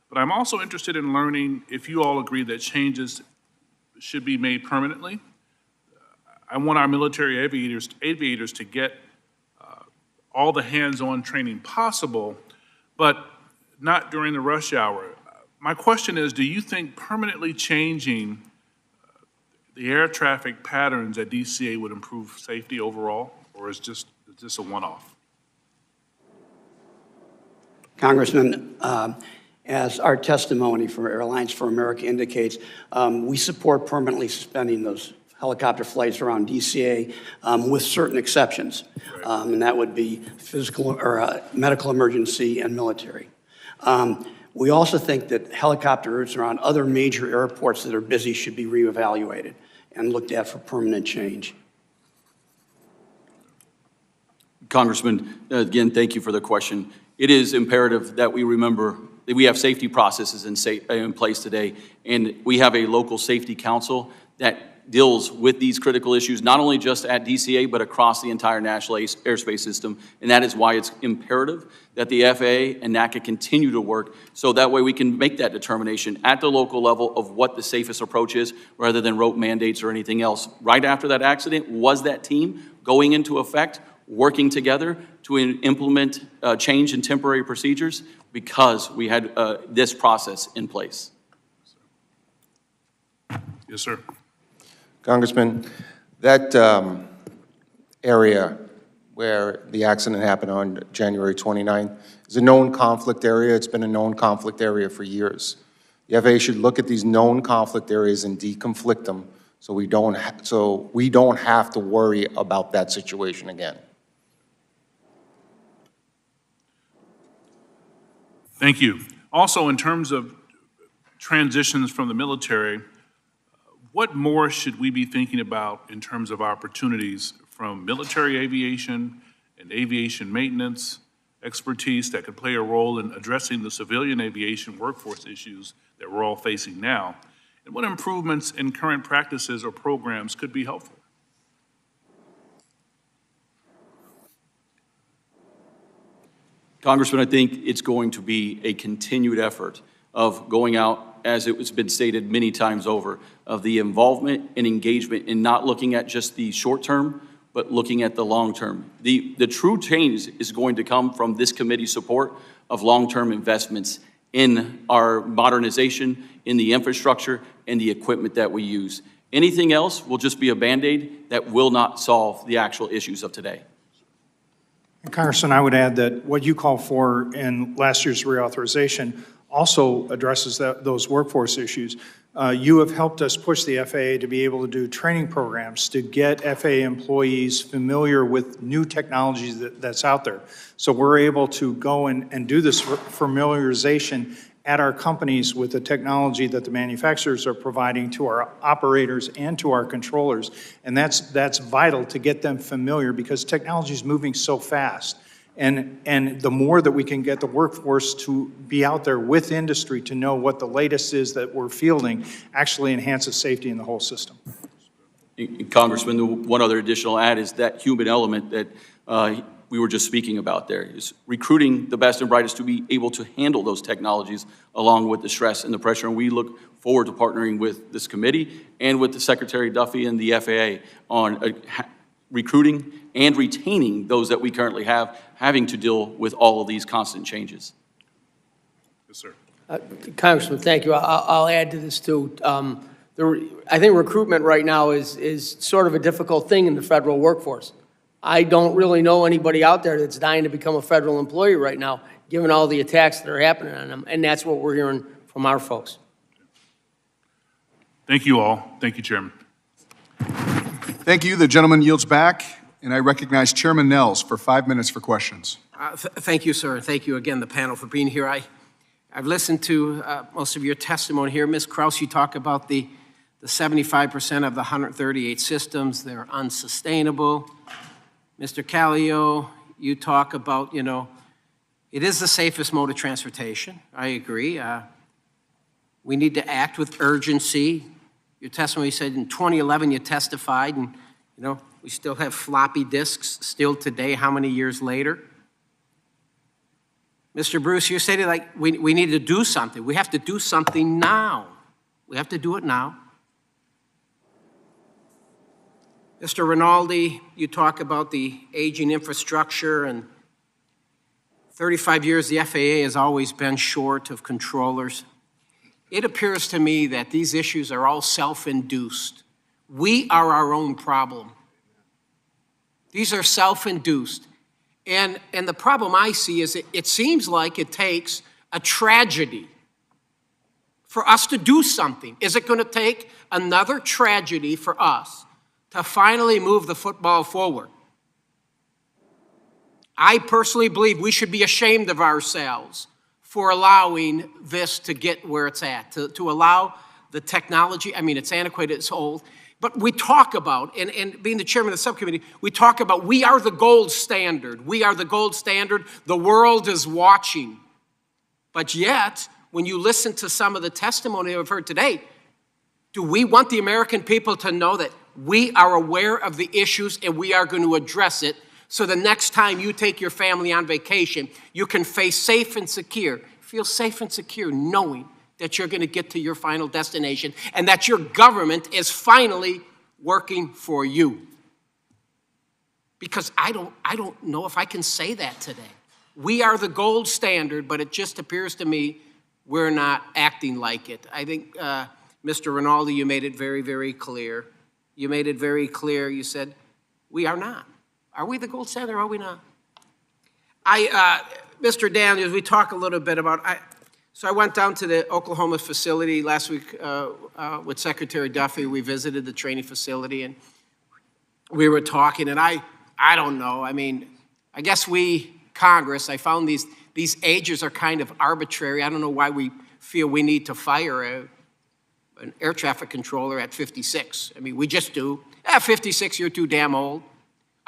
but I'm also interested in learning if you all agree that changes should be made permanently. I want our military aviators to get all the hands-on training possible, but not during the rush hour. My question is, do you think permanently changing the air traffic patterns at DCA would improve safety overall, or is this a one-off? Congressman, As our testimony for Airlines for America indicates, we support permanently suspending those helicopter flights around DCA with certain exceptions, and that would be physical or medical emergency and military. We also think that helicopter routes around other major airports that are busy should be reevaluated and looked at for permanent change. Congressman, again, thank you for the question. It is imperative that we remember that we have safety processes in place today, and we have a local safety council that deals with these critical issues, not only just at DCA, but across the entire national airspace system. And that is why it's imperative that the FAA and NACA continue to work so that way we can make that determination at the local level of what the safest approach is rather than rote mandates or anything else. Right after that accident was that team going into effect, working together to implement change in temporary procedures because we had this process in place. Yes, sir. Congressman, that area where the accident happened on January 29th is a known conflict area. It's been a known conflict area for years. The FAA should look at these known conflict areas and deconflict them so we don't have to worry about that situation again. Thank you. Also, in terms of transitions from the military, what more should we be thinking about in terms of opportunities from military aviation and aviation maintenance expertise that could play a role in addressing the civilian aviation workforce issues that we're all facing now? And what improvements in current practices or programs could be helpful? Congressman, I think it's going to be a continued effort of going out, as it has been stated many times over, of the involvement and engagement in not looking at just the short term, but looking at the long term. The true change is going to come from this committee's support of long-term investments in our modernization, in the infrastructure, and the equipment that we use. Anything else will just be a Band-Aid that will not solve the actual issues of today. Congressman, I would add that what you call for in last year's reauthorization also addresses those workforce issues. You have helped us push the FAA to be able to do training programs to get FAA employees familiar with new technologies that's out there. So we're able to go and do this familiarization at our companies with the technology that the manufacturers are providing to our operators and to our controllers. And that's vital to get them familiar because technology is moving so fast. And the more that we can get the workforce to be out there with industry to know what the latest is that we're fielding actually enhances safety in the whole system. Congressman, the one other additional add is that human element that we were just speaking about there, is recruiting the best and brightest to be able to handle those technologies along with the stress and the pressure. And we look forward to partnering with this committee and with the Secretary Duffy and the FAA on recruiting and retaining those that we currently have, having to deal with all of these constant changes. Yes, sir. Congressman, thank you. I'll add to this too. I think recruitment right now is sort of a difficult thing in the federal workforce. I don't really know anybody out there that's dying to become a federal employee right now, given all the attacks that are happening on them, and that's what we're hearing from our folks. Thank you all. Thank you, Chairman. Thank you. The gentleman yields back, and I recognize Chairman Nels for 5 minutes for questions. Thank you, sir. Thank you again, the panel, for being here. I've listened to most of your testimony here. Ms. Kraus, you talk about the 75% of the 138 systems, they're unsustainable. Mr. Callio, you talk about, it is the safest mode of transportation. I agree. We need to act with urgency. Your testimony said in 2011 you testified, and we still have floppy disks still today, how many years later? Mr. Bruce, you stated we need to do something. We have to do something now. We have to do it now. Mr. Rinaldi, you talk about the aging infrastructure, and 35 years the FAA has always been short of controllers. It appears to me that these issues are all self-induced. We are our own problem. These are self-induced. And the problem I see is it seems like it takes a tragedy for us to do something? Is it going to take another tragedy for us to finally move the football forward? I personally believe we should be ashamed of ourselves for allowing this to get where it's at, to allow the technology. I mean, it's antiquated, it's old. But we talk about, and being the chairman of the subcommittee, we talk about we are the gold standard. We are the gold standard. The world is watching. But yet, when you listen to some of the testimony I've heard today, do we want the American people to know that we are aware of the issues and we are going to address it so the next time you take your family on vacation, you can feel safe and secure knowing that you're going to get to your final destination and that your government is finally working for you? Because I don't know if I can say that today. We are the gold standard, but it just appears to me we're not acting like it. I think, Mr. Rinaldi, you made it very, very clear. You made it very clear. You said, we are not. Are we the gold standard or are we not? Mr. Daniels, we talk a little bit about, so I went down to the Oklahoma facility last week with Secretary Duffy. We visited the training facility and we were talking, and I don't know. I mean, I guess Congress, I found these ages are kind of arbitrary. I don't know why we feel we need to fire an air traffic controller at 56. I mean, we just do. At 56, you're too damn old.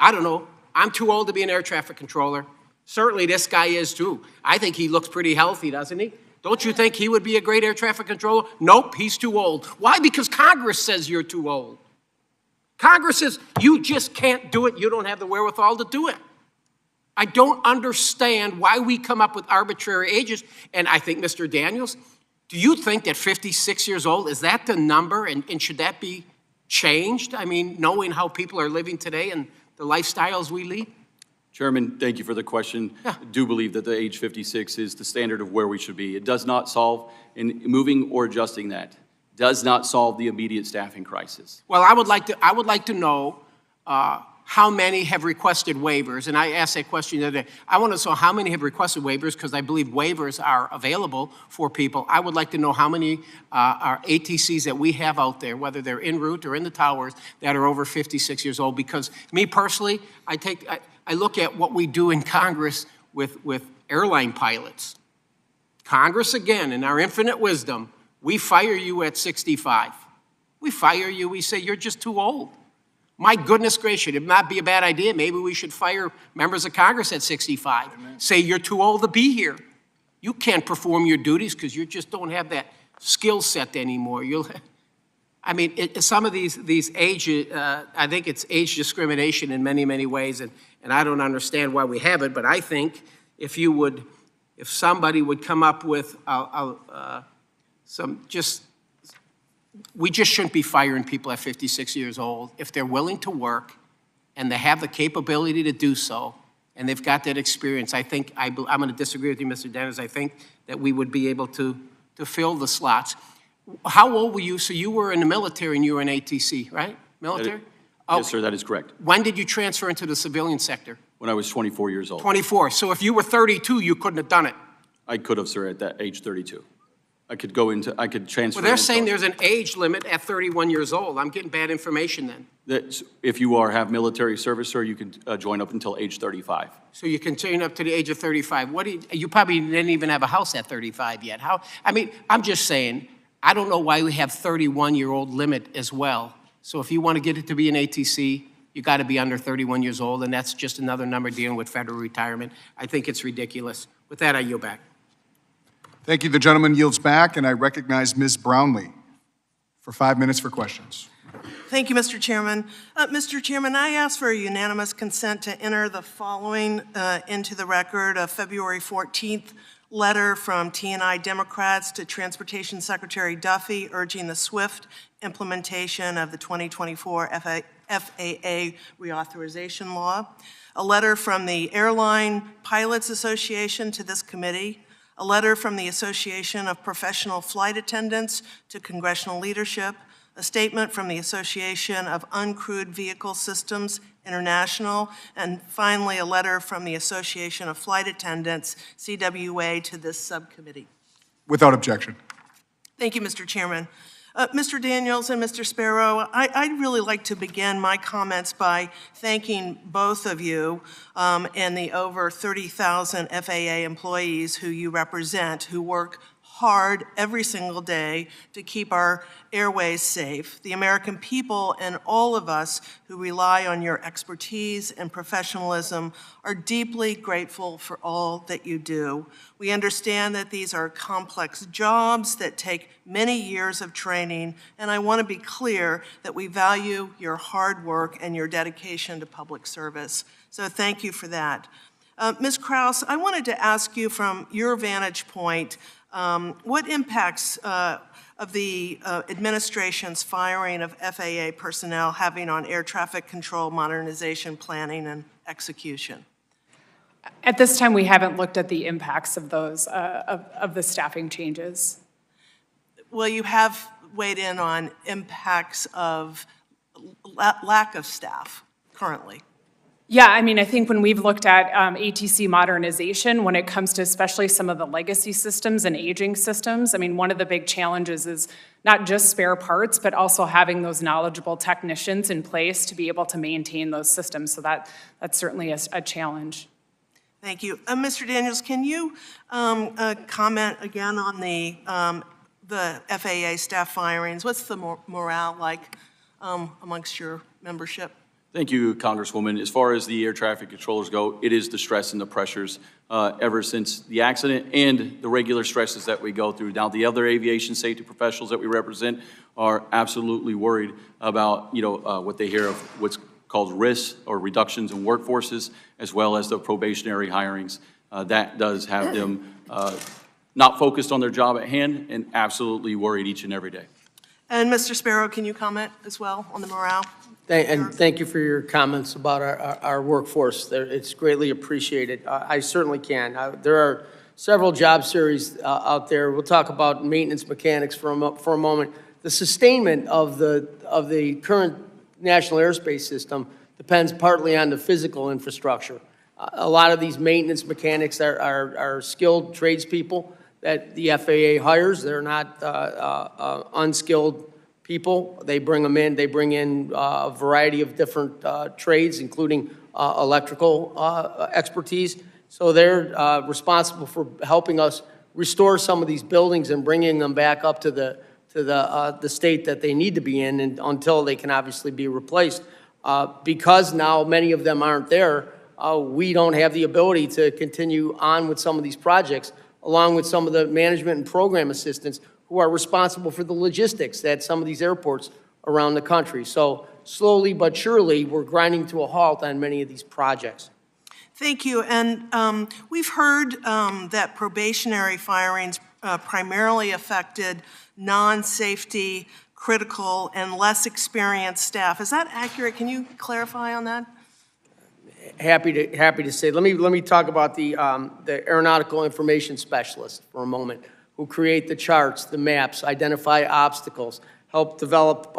I don't know. I'm too old to be an air traffic controller. Certainly this guy is too. I think he looks pretty healthy, doesn't he? Don't you think he would be a great air traffic controller? Nope, he's too old. Why? Because Congress says you're too old. Congress says you just can't do it. You don't have the wherewithal to do it. I don't understand why we come up with arbitrary ages. And I think, Mr. Daniels, do you think that 56 years old, is that the number? And should that be changed? I mean, knowing how people are living today and the lifestyles we lead? Chairman, thank you for the question. Yeah. I do believe that the age 56 is the standard of where we should be. It does not solve, in moving or adjusting that, does not solve the immediate staffing crisis. Well, I would like to know how many have requested waivers, and I asked that question the other day. I want to know how many have requested waivers because I believe waivers are available for people. I would like to know how many are ATCs that we have out there, whether they're en route or in the towers, that are over 56 years old. Because me personally, I look at what we do in Congress with airline pilots. Congress, again, in our infinite wisdom, we fire you at 65. We fire you, we say you're just too old. My goodness gracious, it would not be a bad idea. Maybe we should fire members of Congress at 65. Amen. Say you're too old to be here. You can't perform your duties because you just don't have that skill set anymore. I mean, some of these age, I think it's age discrimination in many, many ways, and I don't understand why we have it, but I think if somebody would come up with we just shouldn't be firing people at 56 years old. If they're willing to work and they have the capability to do so, and they've got that experience, I think, I'm going to disagree with you, Mr. Dennis. I think that we would be able to fill the slots. How old were you? So you were in the military and you were in ATC, right? Military? Yes, sir, that is correct. When did you transfer into the civilian sector? When I was 24 years old. 24. So if you were 32, you couldn't have done it. I could have, sir, at that age 32. I could transfer. Well, they're saying there's an age limit at 31 years old. I'm getting bad information then. If you have military service, sir, you can join up until age 35. So you can join up to the age of 35. You probably didn't even have a house at 35 yet. I'm just saying, I don't know why we have 31-year-old limit as well. So if you want to get it to be an ATC, you got to be under 31 years old, and that's just another number dealing with federal retirement. I think it's ridiculous. With that, I yield back. Thank you. The gentleman yields back, and I recognize Ms. Brownlee for 5 minutes for questions. Thank you, Mr. Chairman. Mr. Chairman, I ask for a unanimous consent to enter the following into the record: a February 14th letter from T&I Democrats to Transportation Secretary Duffy urging the swift implementation of the 2024 FAA reauthorization law, a letter from the Airline Pilots Association to this committee, a letter from the Association of Professional Flight Attendants to congressional leadership, a statement from the Association of Uncrewed Vehicle Systems International, and finally a letter from the Association of Flight Attendants, CWA, to this subcommittee. Without objection. Thank you, Mr. Chairman. Mr. Daniels and Mr. Sparrow, I'd really like to begin my comments by thanking both of you and the over 30,000 FAA employees who you represent, who work hard every single day to keep our airways safe. The American people and all of us who rely on your expertise and professionalism are deeply grateful for all that you do. We understand that these are complex jobs that take many years of training, and I want to be clear that we value your hard work and your dedication to public service. So thank you for that. Ms. Krause, I wanted to ask you from your vantage point, what impacts of the administration's firing of FAA personnel having on air traffic control modernization planning and execution? At this time, we haven't looked at the impacts of those, of the staffing changes. Well, you have weighed in on impacts of lack of staff currently. Yeah, I mean, I think when we've looked at ATC modernization, when it comes to especially some of the legacy systems and aging systems, I mean, one of the big challenges is not just spare parts, but also having those knowledgeable technicians in place to be able to maintain those systems. So that's certainly a challenge. Thank you. Mr. Daniels, can you comment again on the FAA staff firings? What's the morale like amongst your membership? Thank you, Congresswoman. As far as the air traffic controllers go, it is the stress and the pressures ever since the accident and the regular stresses that we go through. Now, the other aviation safety professionals that we represent are absolutely worried about, what they hear of what's called risks or reductions in workforces, as well as the probationary hirings. That does have them not focused on their job at hand and absolutely worried each and every day. And Mr. Sparrow, can you comment as well on the morale? And thank you for your comments about our workforce. It's greatly appreciated. I certainly can. There are several job series out there. We'll talk about maintenance mechanics for a moment. The sustainment of the current national airspace system depends partly on the physical infrastructure. A lot of these maintenance mechanics are skilled tradespeople that the FAA hires. They're not unskilled people. They bring them in. They bring in a variety of different trades, including electrical expertise. So they're responsible for helping us restore some of these buildings and bringing them back up to the state that they need to be in until they can obviously be replaced. Because now many of them aren't there, we don't have the ability to continue on with some of these projects, along with some of the management and program assistants who are responsible for the logistics at some of these airports around the country. So slowly but surely, we're grinding to a halt on many of these projects. Thank you. And we've heard that probationary firings primarily affected non-safety, critical, and less experienced staff. Is that accurate? Can you clarify on that? Happy to say. Let me talk about the aeronautical information specialists for a moment, who create the charts, the maps, identify obstacles, help develop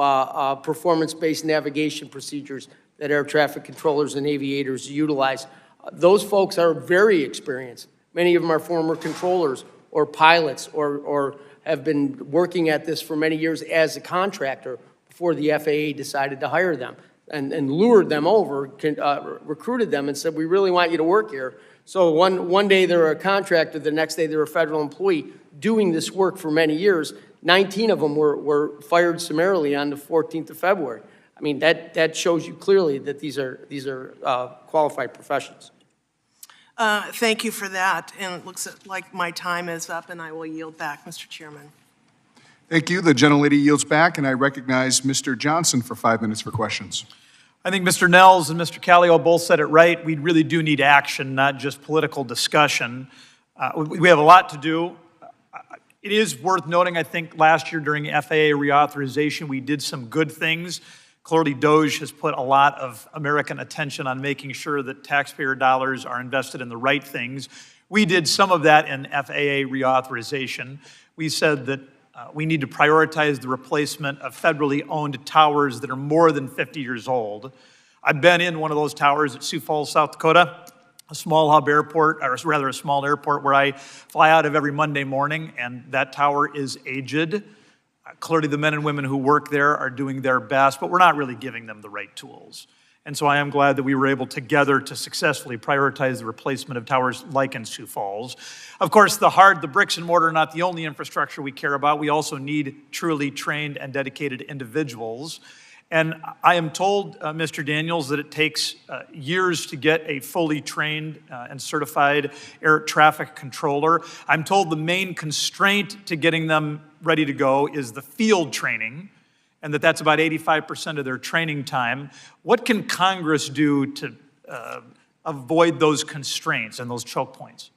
performance-based navigation procedures that air traffic controllers and aviators utilize. Those folks are very experienced. Many of them are former controllers or pilots or have been working at this for many years as a contractor before the FAA decided to hire them and lured them over, recruited them and said, we really want you to work here. So one day they're a contractor, the next day they're a federal employee doing this work for many years. 19 of them were fired summarily on the 14th of February. I mean, that shows you clearly that these are qualified professions. Thank you for that. And it looks like my time is up, and I will yield back, Mr. Chairman. Thank you. The gentlelady yields back, and I recognize Mr. Johnson for 5 minutes for questions. I think Mr. Nels and Mr. Callio both said it right. We really do need action, not just political discussion. We have a lot to do. It is worth noting, I think, last year during FAA reauthorization, we did some good things. Clearly, DOGE has put a lot of American attention on making sure that taxpayer dollars are invested in the right things. We did some of that in FAA reauthorization. We said that we need to prioritize the replacement of federally owned towers that are more than 50 years old. I've been in one of those towers at Sioux Falls, South Dakota. a small hub airport, or rather a small airport where I fly out of every Monday morning, and that tower is aged. Clearly, the men and women who work there are doing their best, but we're not really giving them the right tools. And so I am glad that we were able together to successfully prioritize the replacement of towers like in Sioux Falls. Of course, the bricks and mortar are not the only infrastructure we care about. We also need truly trained and dedicated individuals. And I am told, Mr. Daniels, that it takes years to get a fully trained and certified air traffic controller. I'm told the main constraint to getting them ready to go is the field training, and that's about 85% of their training time. What can Congress do to avoid those constraints and those choke points?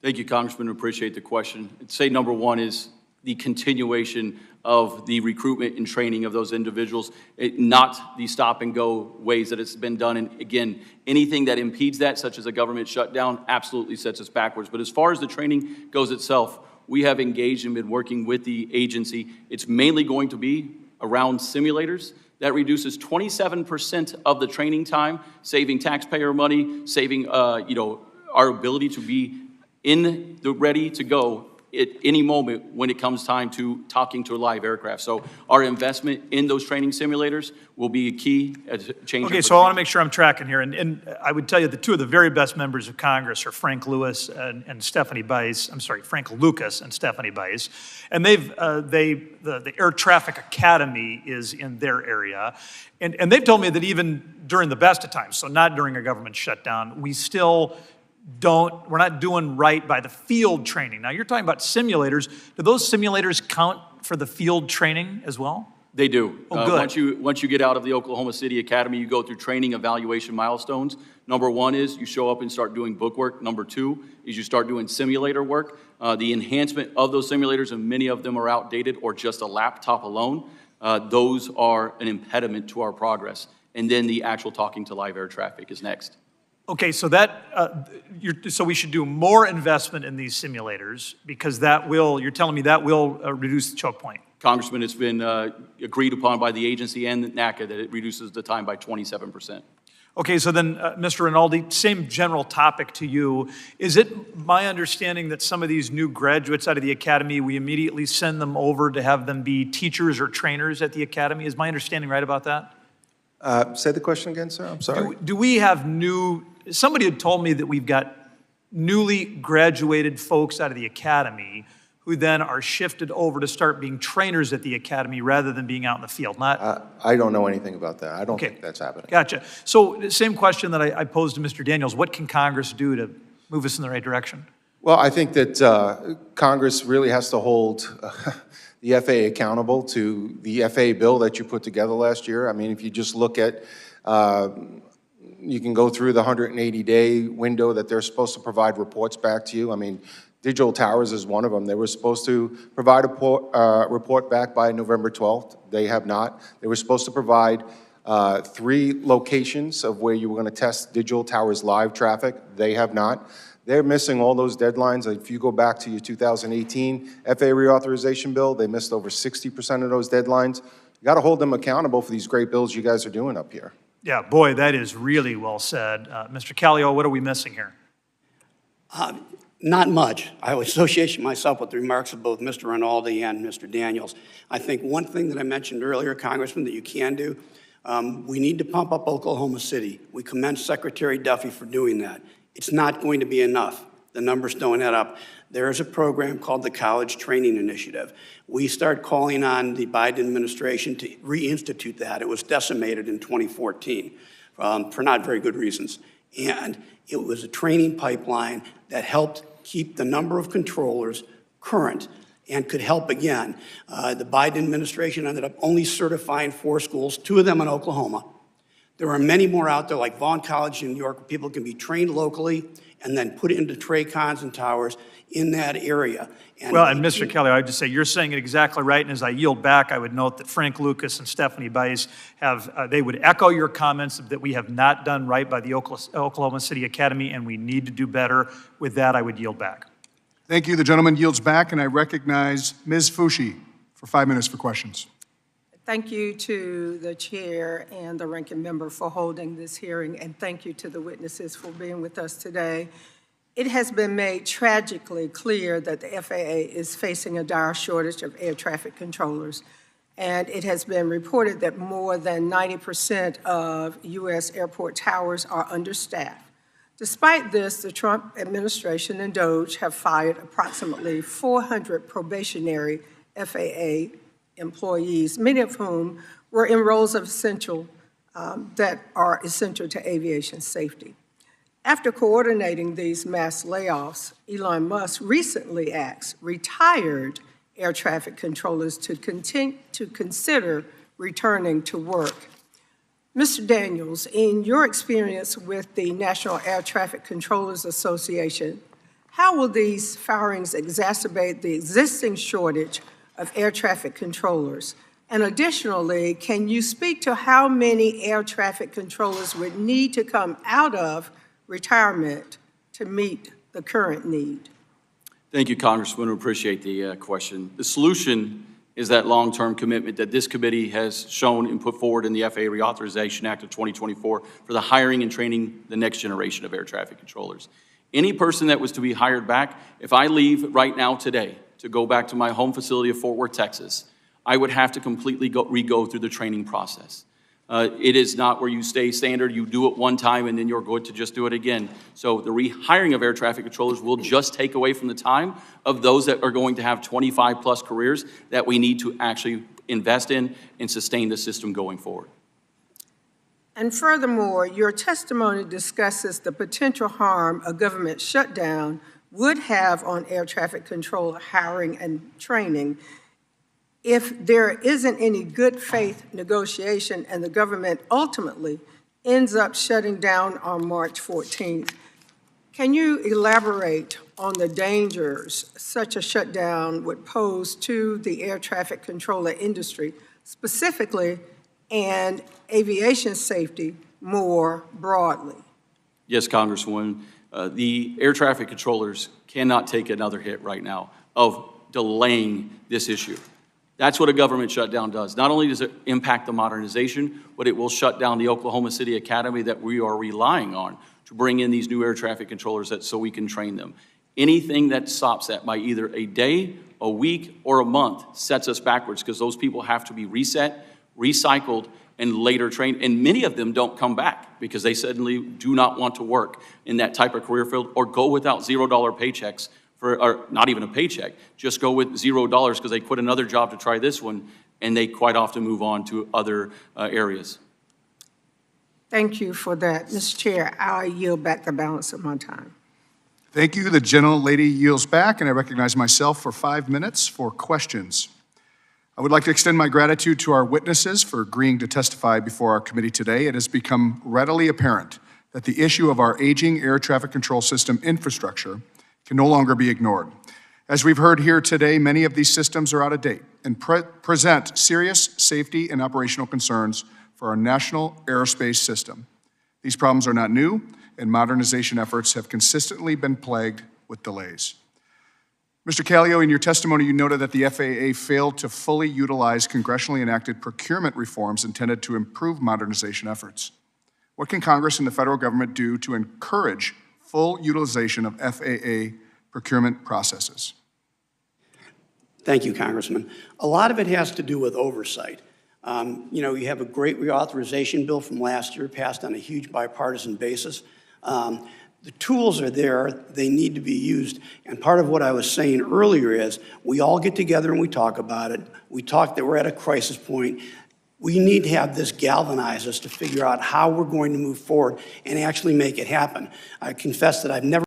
Thank you, Congressman. Appreciate the question. I'd say number one is the continuation of the recruitment and training of those individuals, not the stop-and-go ways that it's been done. And again, anything that impedes that, such as a government shutdown, absolutely sets us backwards. But as far as the training goes itself, we have engaged and been working with the agency. It's mainly going to be around simulators. That reduces 27% of the training time, saving taxpayer money, saving our ability to be in the ready to go at any moment when it comes time to talking to a live aircraft. So our investment in those training simulators will be a key change. Okay, so I want to make sure I'm tracking here. And I would tell you the two of the very best members of Congress are Frank Lucas and Stephanie Bice. And the Air Traffic Academy is in their area. And they've told me that even during the best of times, so not during a government shutdown, we're not doing right by the field training. Now, you're talking about simulators. Do those simulators count for the field training as well? They do. Oh, good. Once you get out of the Oklahoma City Academy, you go through training evaluation milestones. Number one is you show up and start doing book work. Number two is you start doing simulator work. The enhancement of those simulators, and many of them are outdated or just a laptop alone, those are an impediment to our progress. And then the actual talking to live air traffic is next. Okay, so so we should do more investment in these simulators because you're telling me that will reduce the choke point. Congressman, it's been agreed upon by the agency and NACA that it reduces the time by 27%. Okay, so then, Mr. Rinaldi, same general topic to you. Is it my understanding that some of these new graduates out of the academy, we immediately send them over to have them be teachers or trainers at the academy? Is my understanding right about that? Say the question again, sir. I'm sorry. Do we have somebody had told me that we've got newly graduated folks out of the academy who then are shifted over to start being trainers at the academy rather than being out in the field. I don't know anything about that. I don't think that's happening. Gotcha. So the same question that I posed to Mr. Daniels, what can Congress do to move us in the right direction? Well, I think that Congress really has to hold the FAA accountable to the FAA bill that you put together last year. I mean, if you just look at, you can go through the 180-day window that they're supposed to provide reports back to you. I mean, Digital Towers is one of them. They were supposed to provide a report back by November 12th. They have not. They were supposed to provide 3 locations of where you were going to test Digital Towers live traffic. They have not. They're missing all those deadlines. If you go back to your 2018 FAA reauthorization bill, they missed over 60% of those deadlines. You got to hold them accountable for these great bills you guys are doing up here. Yeah, boy, that is really well said. Mr. Callio, what are we missing here? Not much. I would associate myself with the remarks of both Mr. Rinaldi and Mr. Daniels. I think one thing that I mentioned earlier, Congressman, that you can do, we need to pump up Oklahoma City. We commend Secretary Duffy for doing that. It's not going to be enough. The numbers don't add up. There is a program called the College Training Initiative. We start calling on the Biden administration to reinstitute that. It was decimated in 2014 for not very good reasons. And it was a training pipeline that helped keep the number of controllers current and could help again. The Biden administration ended up only certifying 4 schools, 2 of them in Oklahoma. There are many more out there, like Vaughn College in New York, where people can be trained locally and then put into TRACONs and towers in that area. And Mr. Kelly, I would just say you're saying it exactly right. And as I yield back, I would note that Frank Lucas and Stephanie Bice they would echo your comments that we have not done right by the Oklahoma City Academy, and we need to do better. With that, I would yield back. Thank you. The gentleman yields back, and I recognize Ms. Fushi for 5 minutes for questions. Thank you to the chair and the ranking member for holding this hearing, and thank you to the witnesses for being with us today. It has been made tragically clear that the FAA is facing a dire shortage of air traffic controllers, and it has been reported that more than 90% of U.S. airport towers are understaffed. Despite this, the Trump administration and DOJ have fired approximately 400 probationary FAA employees, many of whom were in roles of that are essential to aviation safety. After coordinating these mass layoffs, Elon Musk recently asked retired air traffic controllers to consider returning to work. Mr. Daniels, in your experience with the National Air Traffic Controllers Association, how will these firings exacerbate the existing shortage of air traffic controllers? And additionally, can you speak to how many air traffic controllers would need to come out of retirement to meet the current need? Thank you, Congresswoman. We appreciate the question. The solution is that long-term commitment that this committee has shown and put forward in the FAA Reauthorization Act of 2024 for the hiring and training the next generation of air traffic controllers. Any person that was to be hired back, if I leave right now today to go back to my home facility of Fort Worth, Texas, I would have to completely re-go through the training process. It is not where you stay standard, you do it one time and then you're going to just do it again. So the rehiring of air traffic controllers will just take away from the time of those that are going to have 25 plus careers that we need to actually invest in and sustain the system going forward. And furthermore, your testimony discusses the potential harm a government shutdown would have on air traffic control hiring and training if there isn't any good faith negotiation and the government ultimately ends up shutting down on March 14th. Can you elaborate on the dangers such a shutdown would pose to the air traffic controller industry specifically and aviation safety more broadly? Yes, Congresswoman. The air traffic controllers cannot take another hit right now of delaying this issue. That's what a government shutdown does. Not only does it impact the modernization, but it will shut down the Oklahoma City Academy that we are relying on to bring in these new air traffic controllers so we can train them. Anything that stops that by either a day, a week, or a month sets us backwards because those people have to be reset, recycled, and later trained. And many of them don't come back because they suddenly do not want to work in that type of career field or go without $0 paychecks or not even a paycheck, just go with $0 because they quit another job to try this one, and they quite often move on to other areas. Thank you for that. Mr. Chair, I yield back the balance of my time. Thank you. The gentlelady yields back, and I recognize myself for 5 minutes for questions. I would like to extend my gratitude to our witnesses for agreeing to testify before our committee today. It has become readily apparent that the issue of our aging air traffic control system infrastructure can no longer be ignored. As we've heard here today, many of these systems are out of date and present serious safety and operational concerns for our national aerospace system. These problems are not new, and modernization efforts have consistently been plagued with delays. Mr. Callio, in your testimony, you noted that the FAA failed to fully utilize congressionally enacted procurement reforms intended to improve modernization efforts. What can Congress and the federal government do to encourage full utilization of FAA procurement processes? Thank you, Congressman. A lot of it has to do with oversight. You have a great reauthorization bill from last year passed on a huge bipartisan basis. The tools are there, they need to be used. And part of what I was saying earlier is we all get together and we talk about it. We talk that we're at a crisis point. We need to have this galvanize us to figure out how we're going to move forward and actually make it happen. I confess that I've never